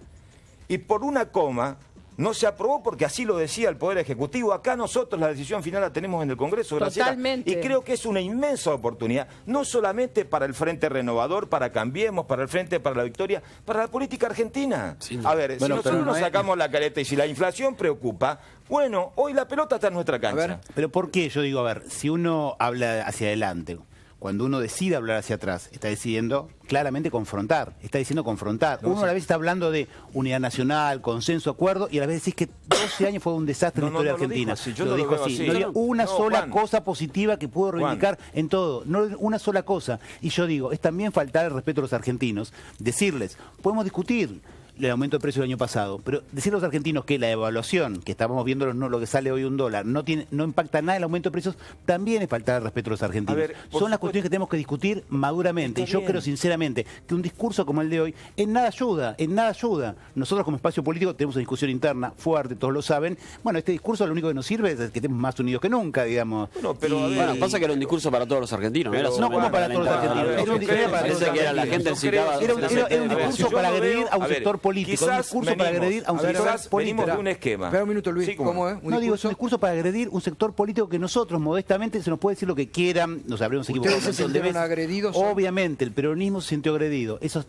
y por una coma no se aprobó porque así lo decía el Poder Ejecutivo. Acá nosotros la decisión final la tenemos en el Congreso, Graciela. Totalmente. Y creo que es una inmensa oportunidad, no solamente para el Frente Renovador, para Cambiemos, para el Frente para la Victoria, para la política argentina. Sí. A ver, bueno, si nosotros nos sacamos la careta y si la inflación preocupa, bueno, hoy la pelota está en nuestra cancha. Pero ¿por qué? Yo digo, a ver, si uno habla hacia adelante, cuando uno decide hablar hacia atrás, está decidiendo claramente confrontar, está diciendo confrontar. Uno a la vez está hablando de unidad nacional, consenso, acuerdo, y a la vez decís que 12 años fue un desastre en la historia argentina. Lo dijo así. No había una sola cosa positiva que pudo reivindicar en todo, no una sola cosa. Y yo digo, es también faltar el respeto a los argentinos, decirles, podemos discutir el aumento de precio del año pasado, pero decir a los argentinos que la evaluación, que estamos viendo lo que sale hoy $1, no impacta nada el aumento de precios, también es faltar el respeto a los argentinos. Son las cuestiones que tenemos que discutir maduramente. Y yo creo sinceramente que un discurso como el de hoy en nada ayuda, en nada ayuda. Nosotros como espacio político tenemos una discusión interna fuerte, todos lo saben. Bueno, este discurso lo único que nos sirve es que estemos más unidos que nunca, digamos. Bueno, pasa que era un discurso para todos los argentinos, no como para todos los argentinos. Era un discurso para todos los argentinos. Era un discurso para agredir a un sector político, un discurso para agredir a un sector político. Venimos de un esquema. Espera un minuto, Luis, ¿cómo es? No digo, es un discurso para agredir un sector político que nosotros, modestamente, se nos puede decir lo que quieran, nos habremos equivocado. ¿Ustedes se sintieron agredidos? Obviamente, el peronismo se sintió agredido. Eso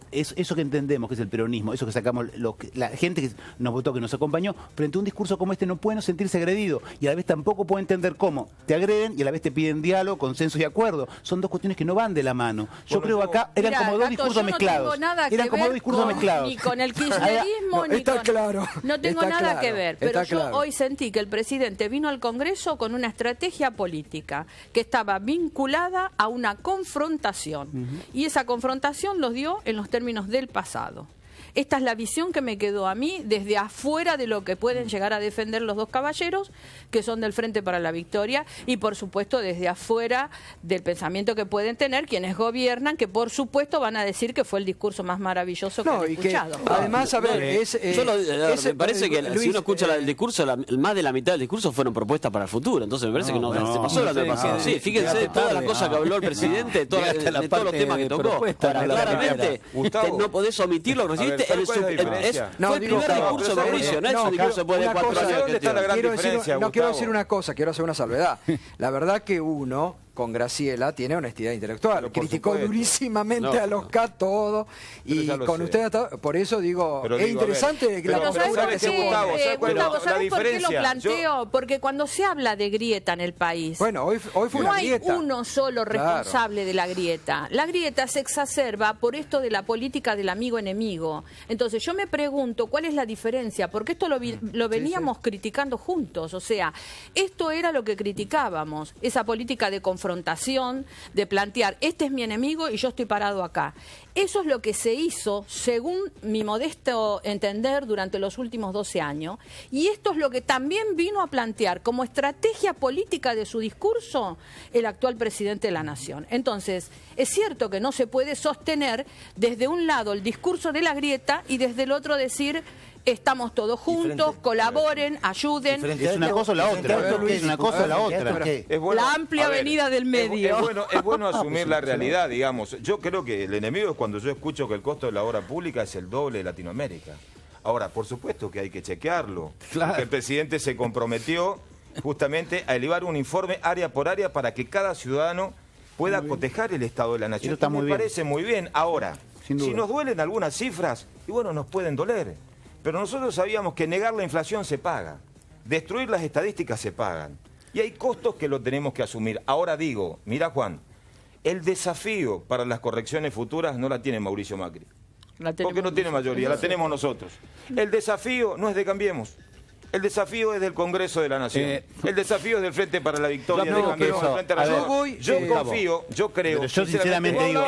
que entendemos que es el peronismo, eso que sacamos, la gente que nos votó, que nos acompañó, frente a un discurso como este no puede no sentirse agredido. Y a la vez tampoco puede entender cómo te agreden y a la vez te piden diálogo, consenso y acuerdo. Son dos cuestiones que no van de la mano. Yo creo que acá eran como dos discursos mezclados. Eran como dos discursos mezclados. Ni con el kirchnerismo, ni con... Claro. No tengo nada que ver, pero yo hoy sentí que el presidente vino al Congreso con una estrategia política que estaba vinculada a una confrontación. Y esa confrontación los dio en los términos del pasado. Esta es la visión que me quedó a mí desde afuera de lo que pueden llegar a defender los dos caballeros, que son del Frente para la Victoria, y por supuesto desde afuera del pensamiento que pueden tener quienes gobiernan, que por supuesto van a decir que fue el discurso más maravilloso que han escuchado. Además, a ver, me parece que Luis, si uno escucha el discurso, más de la mitad del discurso fueron propuestas para el futuro, entonces me parece que se pasó lo que pasó. Sí, fíjense todas las cosas que habló el presidente, de todos los temas que tocó, claramente no podés omitir lo que recibiste. Fue el primer discurso de Mauricio, no es un discurso después de 4 años. ¿Dónde está la gran diferencia? No quiero decir una cosa, quiero hacer una salvedad. La verdad que uno, con Graciela, tiene honestidad intelectual. Criticó durísimamente a los K todo. Y con usted, por eso digo, es interesante que la postura que se Gustavo, ¿sabes por qué lo planteo? Porque cuando se habla de grieta en el país, bueno, hoy fue una grieta. No hay uno solo responsable de la grieta. La grieta se exacerba por esto de la política del amigo-enemigo. Entonces yo me pregunto, ¿cuál es la diferencia? Porque esto lo veníamos criticando juntos. O sea, esto era lo que criticábamos, esa política de confrontación, de plantear, este es mi enemigo y yo estoy parado acá. Eso es lo que se hizo, según mi modesto entender, durante los últimos 12 años. Y esto es lo que también vino a plantear como estrategia política de su discurso el actual presidente de la Nación. Entonces, es cierto que no se puede sostener desde un lado el discurso de la grieta y desde el otro decir... Estamos todos juntos, colaboren, ayuden. Es una cosa o la otra. Es una cosa o la otra. La amplia avenida del medio. Es bueno asumir la realidad, digamos. Yo creo que el enemigo es cuando yo escucho que el costo de la obra pública es el doble de Latinoamérica. Ahora, por supuesto que hay que chequearlo. Claro. Que el presidente se comprometió justamente a elevar un informe área por área para que cada ciudadano pueda cotejar el estado de la nación. Eso me parece muy bien. Ahora, si nos duelen algunas cifras, y bueno, nos pueden doler. Pero nosotros sabíamos que negar la inflación se paga, destruir las estadísticas se pagan. Y hay costos que lo tenemos que asumir. Ahora digo, mira Juan, el desafío para las correcciones futuras no la tiene Mauricio Macri. Porque no tiene mayoría, la tenemos nosotros. El desafío no es de Cambiemos. El desafío es del Congreso de la Nación. El desafío es del Frente para la Victoria. Yo confío, yo creo. Pero yo sinceramente digo,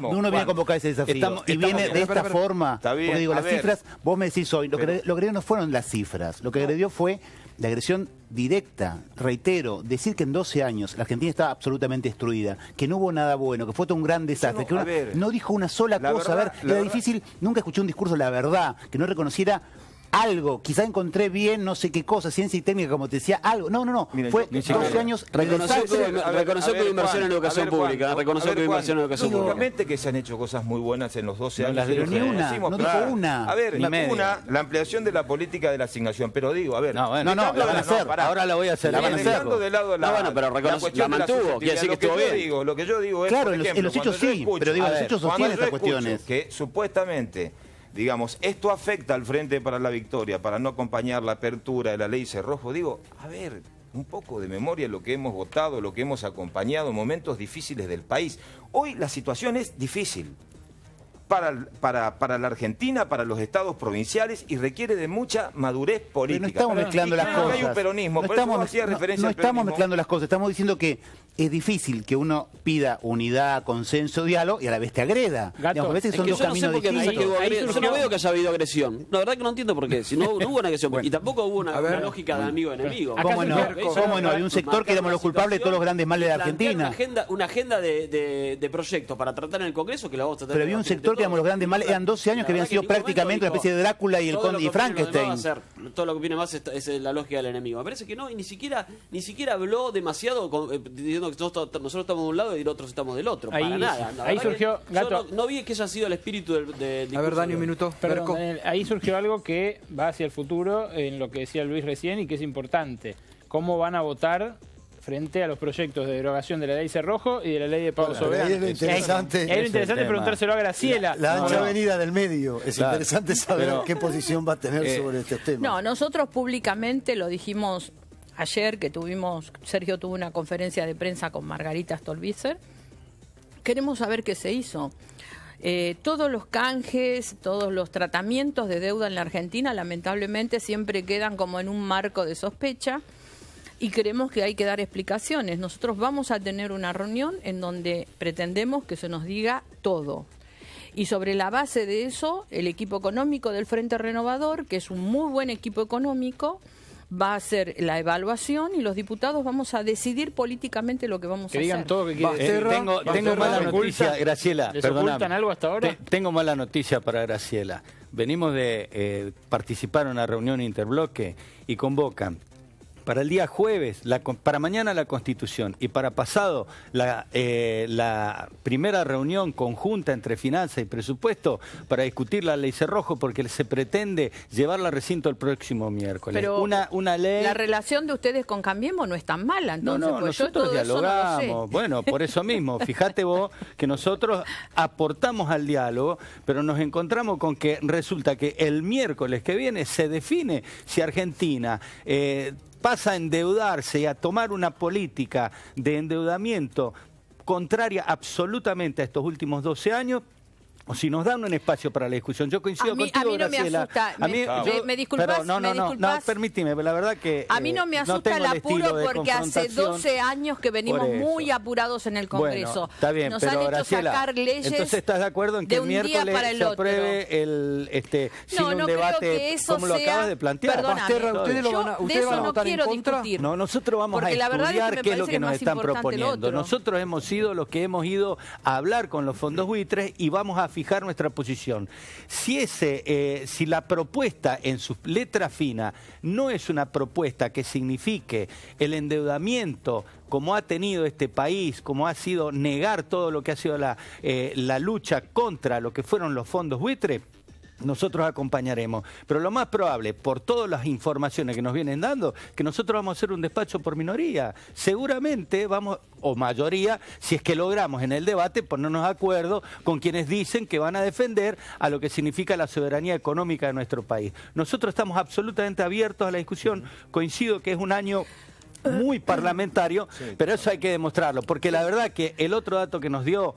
uno viene a convocar ese desafío y viene de esta forma. Porque digo, las cifras, vos me decís hoy, lo que agredió no fueron las cifras, lo que agredió fue la agresión directa. Reitero, decir que en 12 años la Argentina estaba absolutamente destruida, que no hubo nada bueno, que fue todo un gran desastre, que no dijo una sola cosa. A ver, era difícil, nunca escuché un discurso de la verdad, que no reconociera algo, quizá encontré bien no sé qué cosa, ciencia y técnica, como te decía, algo. No, miren, fue 12 años. Reconoció que hubo inversión en educación pública, reconoció que hubo inversión en educación pública. Seguramente que se han hecho cosas muy buenas en los 12 años. Pero ni una, no dijo una. A ver, la ampliación de la política de la asignación, pero digo, a ver. No, la van a hacer, ahora la voy a hacer. Dejando de lado la pero la mantuvo, quiere decir que estuvo bien. Lo que yo digo es, claro, en los hechos sí, pero digo, los hechos sostienen estas cuestiones. Que supuestamente... Digamos, esto afecta al Frente para la Victoria, para no acompañar la apertura de la ley Cerrojo. Digo, a ver, un poco de memoria lo que hemos votado, lo que hemos acompañado, momentos difíciles del país. Hoy la situación es difícil para la Argentina, para los estados provinciales y requiere de mucha madurez política. Pero no estamos mezclando las cosas. Hay un peronismo, no por eso estamos, hacía referencia no al peronismo. estamos mezclando las cosas, estamos diciendo que es difícil que uno pida unidad, consenso, diálogo y a la vez te agreda. Digamos, a veces son dos caminos distintos. Yo no veo que haya habido agresión. La verdad que no entiendo por qué. Si no hubo una agresión. Y tampoco hubo una lógica de amigo-enemigo. ¿Cómo no? ¿Cómo no? Hay un sector que éramos los culpables de todos los grandes males de la Argentina. Una agenda de proyectos para tratar en el Congreso que la vamos a tratar. Pero había un sector que éramos los grandes males. Eran 12 años que habían sido prácticamente una especie de Drácula y el Conde y Frankenstein. Todo lo que viene más es la lógica del enemigo. Me parece que no, y ni siquiera habló demasiado diciendo que nosotros estamos de un lado y otros estamos del otro. Ahí, para nada. Ahí surgió, Gato. No vi que haya sido el espíritu del A ver, Dani, un minuto. Perdón, Daniel, ahí surgió algo que va hacia el futuro en lo que decía Luis recién y que es importante. ¿Cómo van a votar frente a los proyectos de derogación de la ley Cerrojo y de la ley de pago soberano? Es lo interesante, es lo interesante preguntárselo a Graciela. La ancha avenida del medio. Es interesante saber qué posición va a tener sobre este tema. No, nosotros públicamente lo dijimos ayer que Sergio tuvo una conferencia de prensa con Margarita Stolbizer. Queremos saber qué se hizo. Todos los canjes, todos los tratamientos de deuda en la Argentina lamentablemente siempre quedan como en un marco de sospecha y creemos que hay que dar explicaciones. Nosotros vamos a tener una reunión en donde pretendemos que se nos diga todo. Y sobre la base de eso, el equipo económico del Frente Renovador, que es un muy buen equipo económico, va a hacer la evaluación y los diputados vamos a decidir políticamente lo que vamos a hacer. Digan todo lo que quieren. Tengo mala noticia, Graciela. ¿Les ocultan algo hasta ahora? Tengo mala noticia para Graciela. Venimos de participar en una reunión interbloque y convocan para el día jueves, para mañana la Constitución y para pasado la primera reunión conjunta entre Finanzas y Presupuesto para discutir la ley Cerrojo porque se pretende llevarla al recinto el próximo miércoles. Pero una ley... La relación de ustedes con Cambiemos no es tan mala, entonces No, pues nosotros yo todo dialogamos. Eso no lo sé. Bueno, por eso mismo, fíjate vos que nosotros aportamos al diálogo, pero nos encontramos con que resulta que el miércoles que viene se define si Argentina pasa a endeudarse y a tomar una política de endeudamiento contraria absolutamente a estos últimos 12 años, o si nos dan un espacio para la discusión. Yo coincido contigo, a mí no Graciela. me asusta. ¿Me disculpas? No, permíteme, la verdad que a mí no me asusta el apuro porque hace 12 años que venimos muy apurados en el Congreso. Bueno, está bien, nos pero han hecho Graciela, sacar leyes entonces estás de acuerdo en que de el un día miércoles para el se otro. apruebe sin un debate como lo acabas de plantear. Perdóname, ¿ustedes van a no votar en quiero contra? discutir. No, nosotros vamos Porque a la verdad estudiar es que qué es lo me que nos parece están más importante el proponiendo. otro. Nosotros hemos sido los que hemos ido a hablar con los fondos buitres y vamos a fijar nuestra posición. Si la propuesta en su letra fina no es una propuesta que signifique el endeudamiento como ha tenido este país, como ha sido negar todo lo que ha sido la lucha contra lo que fueron los fondos buitres, nosotros acompañaremos. Pero lo más probable, por todas las informaciones que nos vienen dando, que nosotros vamos a hacer un despacho por minoría. Seguramente vamos, o mayoría, si es que logramos en el debate ponernos de acuerdo con quienes dicen que van a defender a lo que significa la soberanía económica de nuestro país. Nosotros estamos absolutamente abiertos a la discusión. Coincido que es un año muy parlamentario, pero eso hay que demostrarlo, porque la verdad que el otro dato que nos dio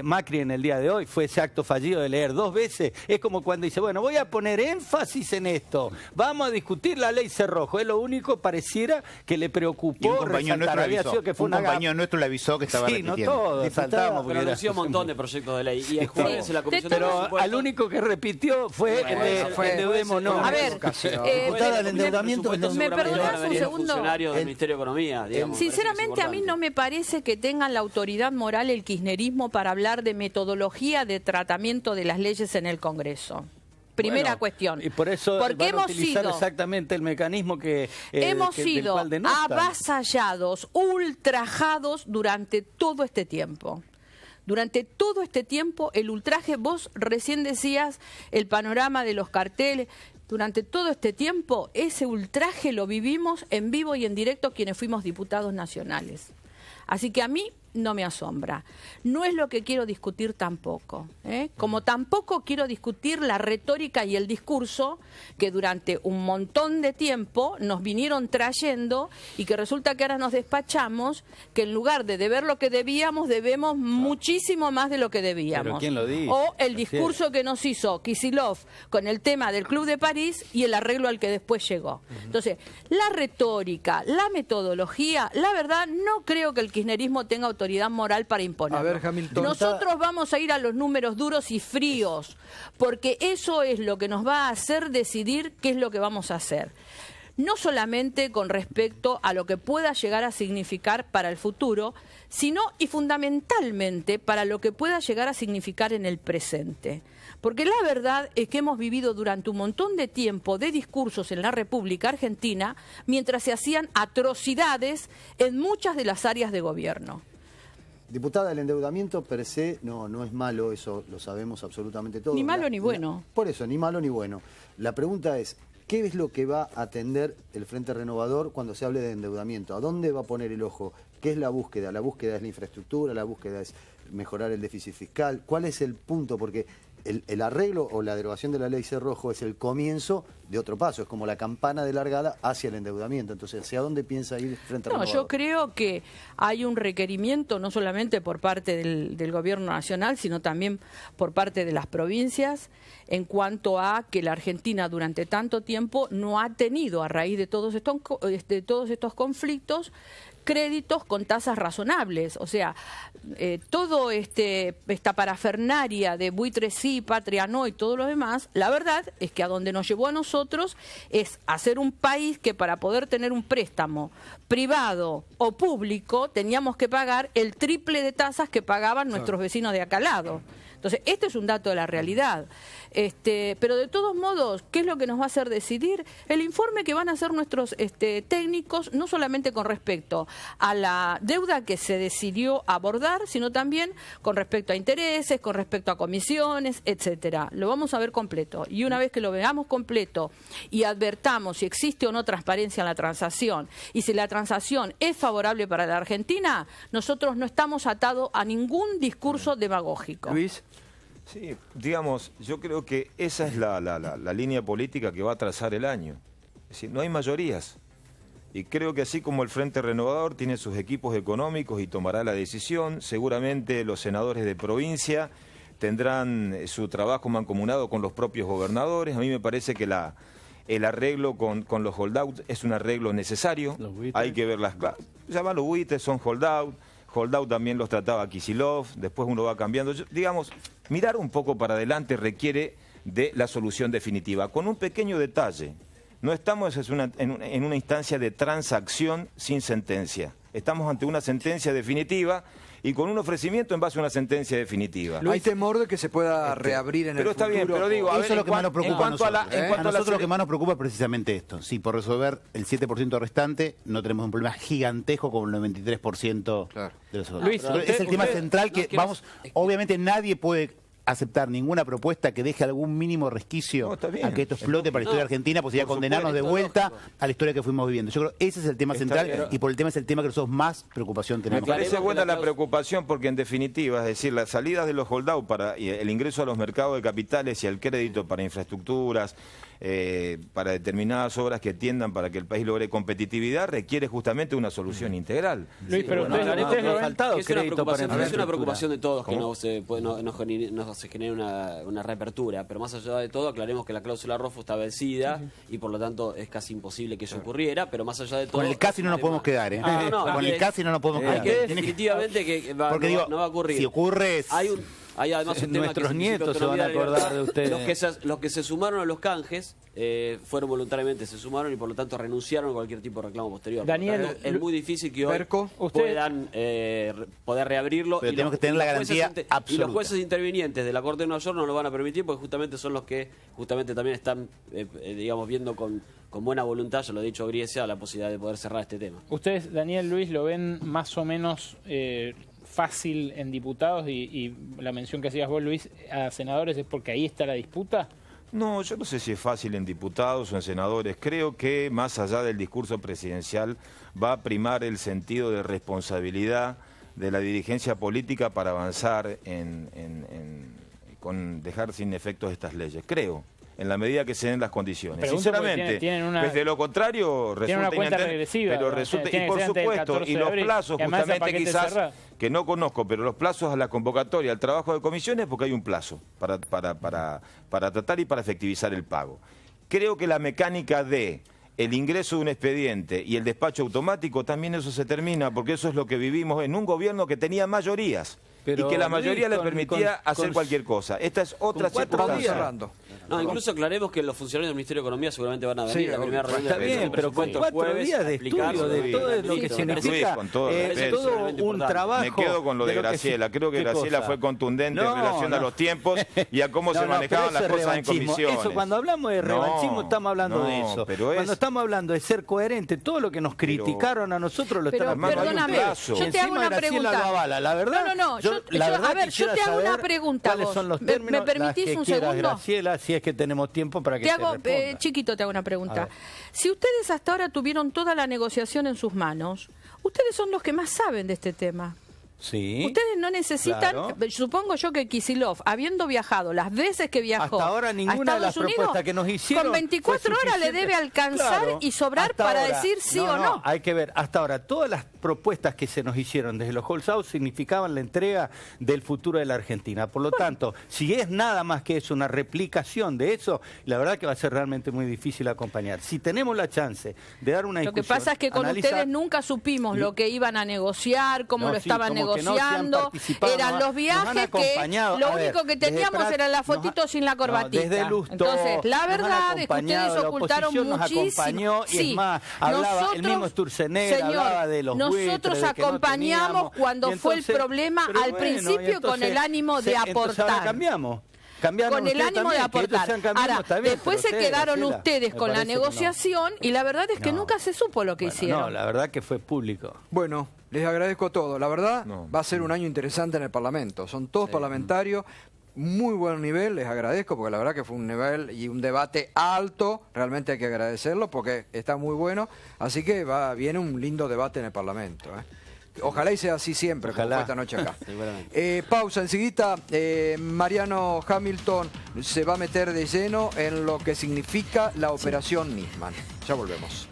Macri en el día de hoy fue ese acto fallido de leer 2 veces. Es como cuando dice, bueno, voy a poner énfasis en esto, vamos a discutir la ley Cerrojo. Es lo único, pareciera, que le preocupó. Y un compañero nuestro le avisó que estaba repitiendo. No todos saltamos. Pero anunció un montón de proyectos de ley. Y el jueves en la Comisión de Pero al único que repitió fue endeudémonos. A ver, el endeudamiento... ¿Me perdonás un segundo? Funcionario del Ministerio de Economía, digamos. Sinceramente, a mí no me parece que tengan la autoridad moral el kirchnerismo para hablar de metodología de tratamiento de las leyes en el Congreso. Primera cuestión. Y por eso porque van a utilizar exactamente el mecanismo que hemos sido del cual denostan. avasallados, ultrajados durante todo este tiempo. Durante todo este tiempo, el ultraje, vos recién decías el panorama de los carteles. Durante todo este tiempo, ese ultraje lo vivimos en vivo y en directo quienes fuimos diputados nacionales. Así que a mí no me asombra. No es lo que quiero discutir tampoco, ¿eh? Como tampoco quiero discutir la retórica y el discurso que durante un montón de tiempo nos vinieron trayendo y que resulta que ahora nos despachamos, que en lugar de deber lo que debíamos, debemos muchísimo más de lo que debíamos. ¿Pero quién lo dice? O el discurso que nos hizo Kicillof con el tema del Club de París y el arreglo al que después llegó. Entonces, la retórica, la metodología, la verdad, no creo que el kirchnerismo tenga autoridad moral para imponerlo. A ver, Hamilton. Nosotros vamos a ir a los números duros y fríos, porque eso es lo que nos va a hacer decidir qué es lo que vamos a hacer. No solamente con respecto a lo que pueda llegar a significar para el futuro, sino y fundamentalmente para lo que pueda llegar a significar en el presente. Porque la verdad es que hemos vivido durante un montón de tiempo de discursos en la República Argentina mientras se hacían atrocidades en muchas de las áreas de gobierno. Diputada, el endeudamiento per se no es malo, eso lo sabemos absolutamente todos. Ni malo ni bueno. Por eso, ni malo ni bueno. La pregunta es, ¿qué es lo que va a atender el Frente Renovador cuando se hable de endeudamiento? ¿A dónde va a poner el ojo? ¿Qué es la búsqueda? ¿La búsqueda es la infraestructura? ¿La búsqueda es mejorar el déficit fiscal? ¿Cuál es el punto? Porque el arreglo o la derogación de la ley Cerrojo es el comienzo de otro paso, es como la campana de largada hacia el endeudamiento. Entonces, ¿hacia dónde piensa ir Frente Renovador? Yo creo que hay un requerimiento no solamente por parte del gobierno nacional, sino también por parte de las provincias, en cuanto a que la Argentina durante tanto tiempo no ha tenido, a raíz de todos estos conflictos, créditos con tasas razonables. O sea, todo esta parafernaria de buitres sí, patria no y todo lo demás, la verdad es que a donde nos llevó a nosotros es hacer un país que para poder tener un préstamo privado o público teníamos que pagar el triple de tasas que pagaban nuestros vecinos de acá al lado. Entonces, este es un dato de la realidad. Pero de todos modos, ¿qué es lo que nos va a hacer decidir? El informe que van a hacer nuestros técnicos, no solamente con respecto a la deuda que se decidió abordar, sino también con respecto a intereses, con respecto a comisiones, etcétera. Lo vamos a ver completo. Y una vez que lo veamos completo y advertamos si existe o no transparencia en la transacción y si la transacción es favorable para la Argentina, nosotros no estamos atados a ningún discurso demagógico. Luis. Sí, digamos, yo creo que esa es la línea política que va a trazar el año. Es decir, no hay mayorías. Y creo que así como el Frente Renovador tiene sus equipos económicos y tomará la decisión, seguramente los senadores de provincia tendrán su trabajo mancomunado con los propios gobernadores. A mí me parece que el arreglo con los holdouts es un arreglo necesario. Hay que ver las claves. Llaman los buitres, son holdout. Holdout también los trataba Kicillof, después uno va cambiando. Digamos, mirar un poco para adelante requiere de la solución definitiva. Con un pequeño detalle, no estamos en una instancia de transacción sin sentencia. Estamos ante una sentencia definitiva y con un ofrecimiento en base a una sentencia definitiva. Hay temor de que se pueda reabrir en el futuro. Pero está bien, pero digo, a ver, eso es lo que más nos preocupa a nosotros. A nosotros lo que más nos preocupa es precisamente esto. Si por resolver el 7% restante no tenemos un problema gigantesco como el 93% de los otros. Luis, es el tema central que obviamente nadie puede aceptar ninguna propuesta que deje algún mínimo resquicio a que esto explote para la historia argentina, pues sería condenarnos de vuelta a la historia que fuimos viviendo. Yo creo que ese es el tema central y por el tema es el tema que nosotros más preocupación tenemos. Me parece buena la preocupación porque en definitiva, es decir, las salidas de los holdouts para el ingreso a los mercados de capitales y el crédito para infraestructuras, para determinadas obras que tiendan para que el país logre competitividad, requiere justamente una solución integral. Luis, pero ustedes lo ven. Es una preocupación de todos que no se genere una reapertura, pero más allá de todo aclaremos que la cláusula ROFO está vencida y por lo tanto es casi imposible que eso ocurriera, pero más allá de todo... Con el casi no nos podemos quedar, con el casi no nos podemos quedar. Definitivamente que no va a ocurrir. Si ocurre... Hay además un tema nuestros que nietos se van a acordar de ustedes. Los que se sumaron a los canjes fueron voluntariamente, se sumaron y por lo tanto renunciaron a cualquier tipo de reclamo posterior. Daniel, es muy difícil que hoy puedan poder reabrirlo. Pero tenemos que tener la garantía absoluta. Y los jueces intervinientes de la Corte de Nueva York no lo van a permitir porque justamente son los que justamente también están digamos viendo con buena voluntad, ya lo ha dicho Griesa, la posibilidad de poder cerrar este tema. Ustedes, Daniel, Luis, lo ven más o menos fácil en diputados y la mención que hacías vos, Luis, a senadores es porque ahí está la disputa. No, yo no sé si es fácil en diputados o en senadores. Creo que más allá del discurso presidencial va a primar el sentido de responsabilidad de la dirigencia política para avanzar con dejar sin efectos estas leyes. Creo, en la medida que se den las condiciones. Sinceramente, desde lo contrario resulta inentendible, pero resulta, y por supuesto, y los plazos justamente quizás, que no conozco, pero los plazos a la convocatoria, al trabajo de comisiones, porque hay un plazo para tratar y para efectivizar el pago. Creo que la mecánica de el ingreso de un expediente y el despacho automático, también eso se termina, porque eso es lo que vivimos en un gobierno que tenía mayorías. Pero, y que la mayoría le permitía hacer cualquier cosa. Esta es otra circunstancia. No, incluso aclaremos que los funcionarios del Ministerio de Economía seguramente van a venir a la primera reunión. Está bien, pero con 4 días de estudio de todo lo que significa todo un trabajo. Me quedo con lo de Graciela. Creo que Graciela fue contundente en relación a los tiempos y a cómo se manejaban las cosas en comisiones. Eso, cuando hablamos de revanchismo estamos hablando de eso. Cuando estamos hablando de ser coherente, todo lo que nos criticaron a nosotros lo están hablando. Perdóname, yo te hago una pregunta. La verdad, no. A ver, yo te hago una pregunta. ¿Cuáles son los términos? ¿Me permitís un segundo? Graciela, si es que tenemos tiempo para que te responda. Chiquito, te hago una pregunta. Si ustedes hasta ahora tuvieron toda la negociación en sus manos, ustedes son los que más saben de este tema. Sí, ustedes no necesitan, supongo yo que Kicillof, habiendo viajado las veces que viajó hasta ahora ninguna de las propuestas que nos hicieron con 24 horas le debe alcanzar y sobrar para decir sí o no. Hay que ver, hasta ahora todas las propuestas que se nos hicieron desde los Holzhaus significaban la entrega del futuro de la Argentina. Por lo tanto, si es nada más que eso, una replicación de eso, la verdad que va a ser realmente muy difícil acompañar. Si tenemos la chance de dar una discusión, lo que pasa es que con ustedes nunca supimos lo que iban a negociar, cómo lo estaban negociando, eran los viajes que lo único que teníamos eran las fotitos sin la corbatita. Entonces, la verdad es que ustedes ocultaron muchísimo. Y es más, hablaba el mismo Sturzenegger, hablaba de los nosotros acompañamos cuando fue el problema al principio con el ánimo de aportar. Ahora cambiamos. Con el ánimo de aportar. Ahora, después se quedaron ustedes con la negociación y la verdad es que nunca se supo lo que hicieron. No, la verdad que fue público. Bueno, les agradezco todo. La verdad, va a ser un año interesante en el Parlamento. Son todos parlamentarios, muy buen nivel, les agradezco, porque la verdad que fue un nivel y un debate alto. Realmente hay que agradecerlo porque está muy bueno. Así que viene un lindo debate en el Parlamento. Ojalá y sea así siempre, como fue esta noche acá. Pausa, enseguida Mariano Hamilton se va a meter de lleno en lo que significa la operación Nisman. Ya volvemos.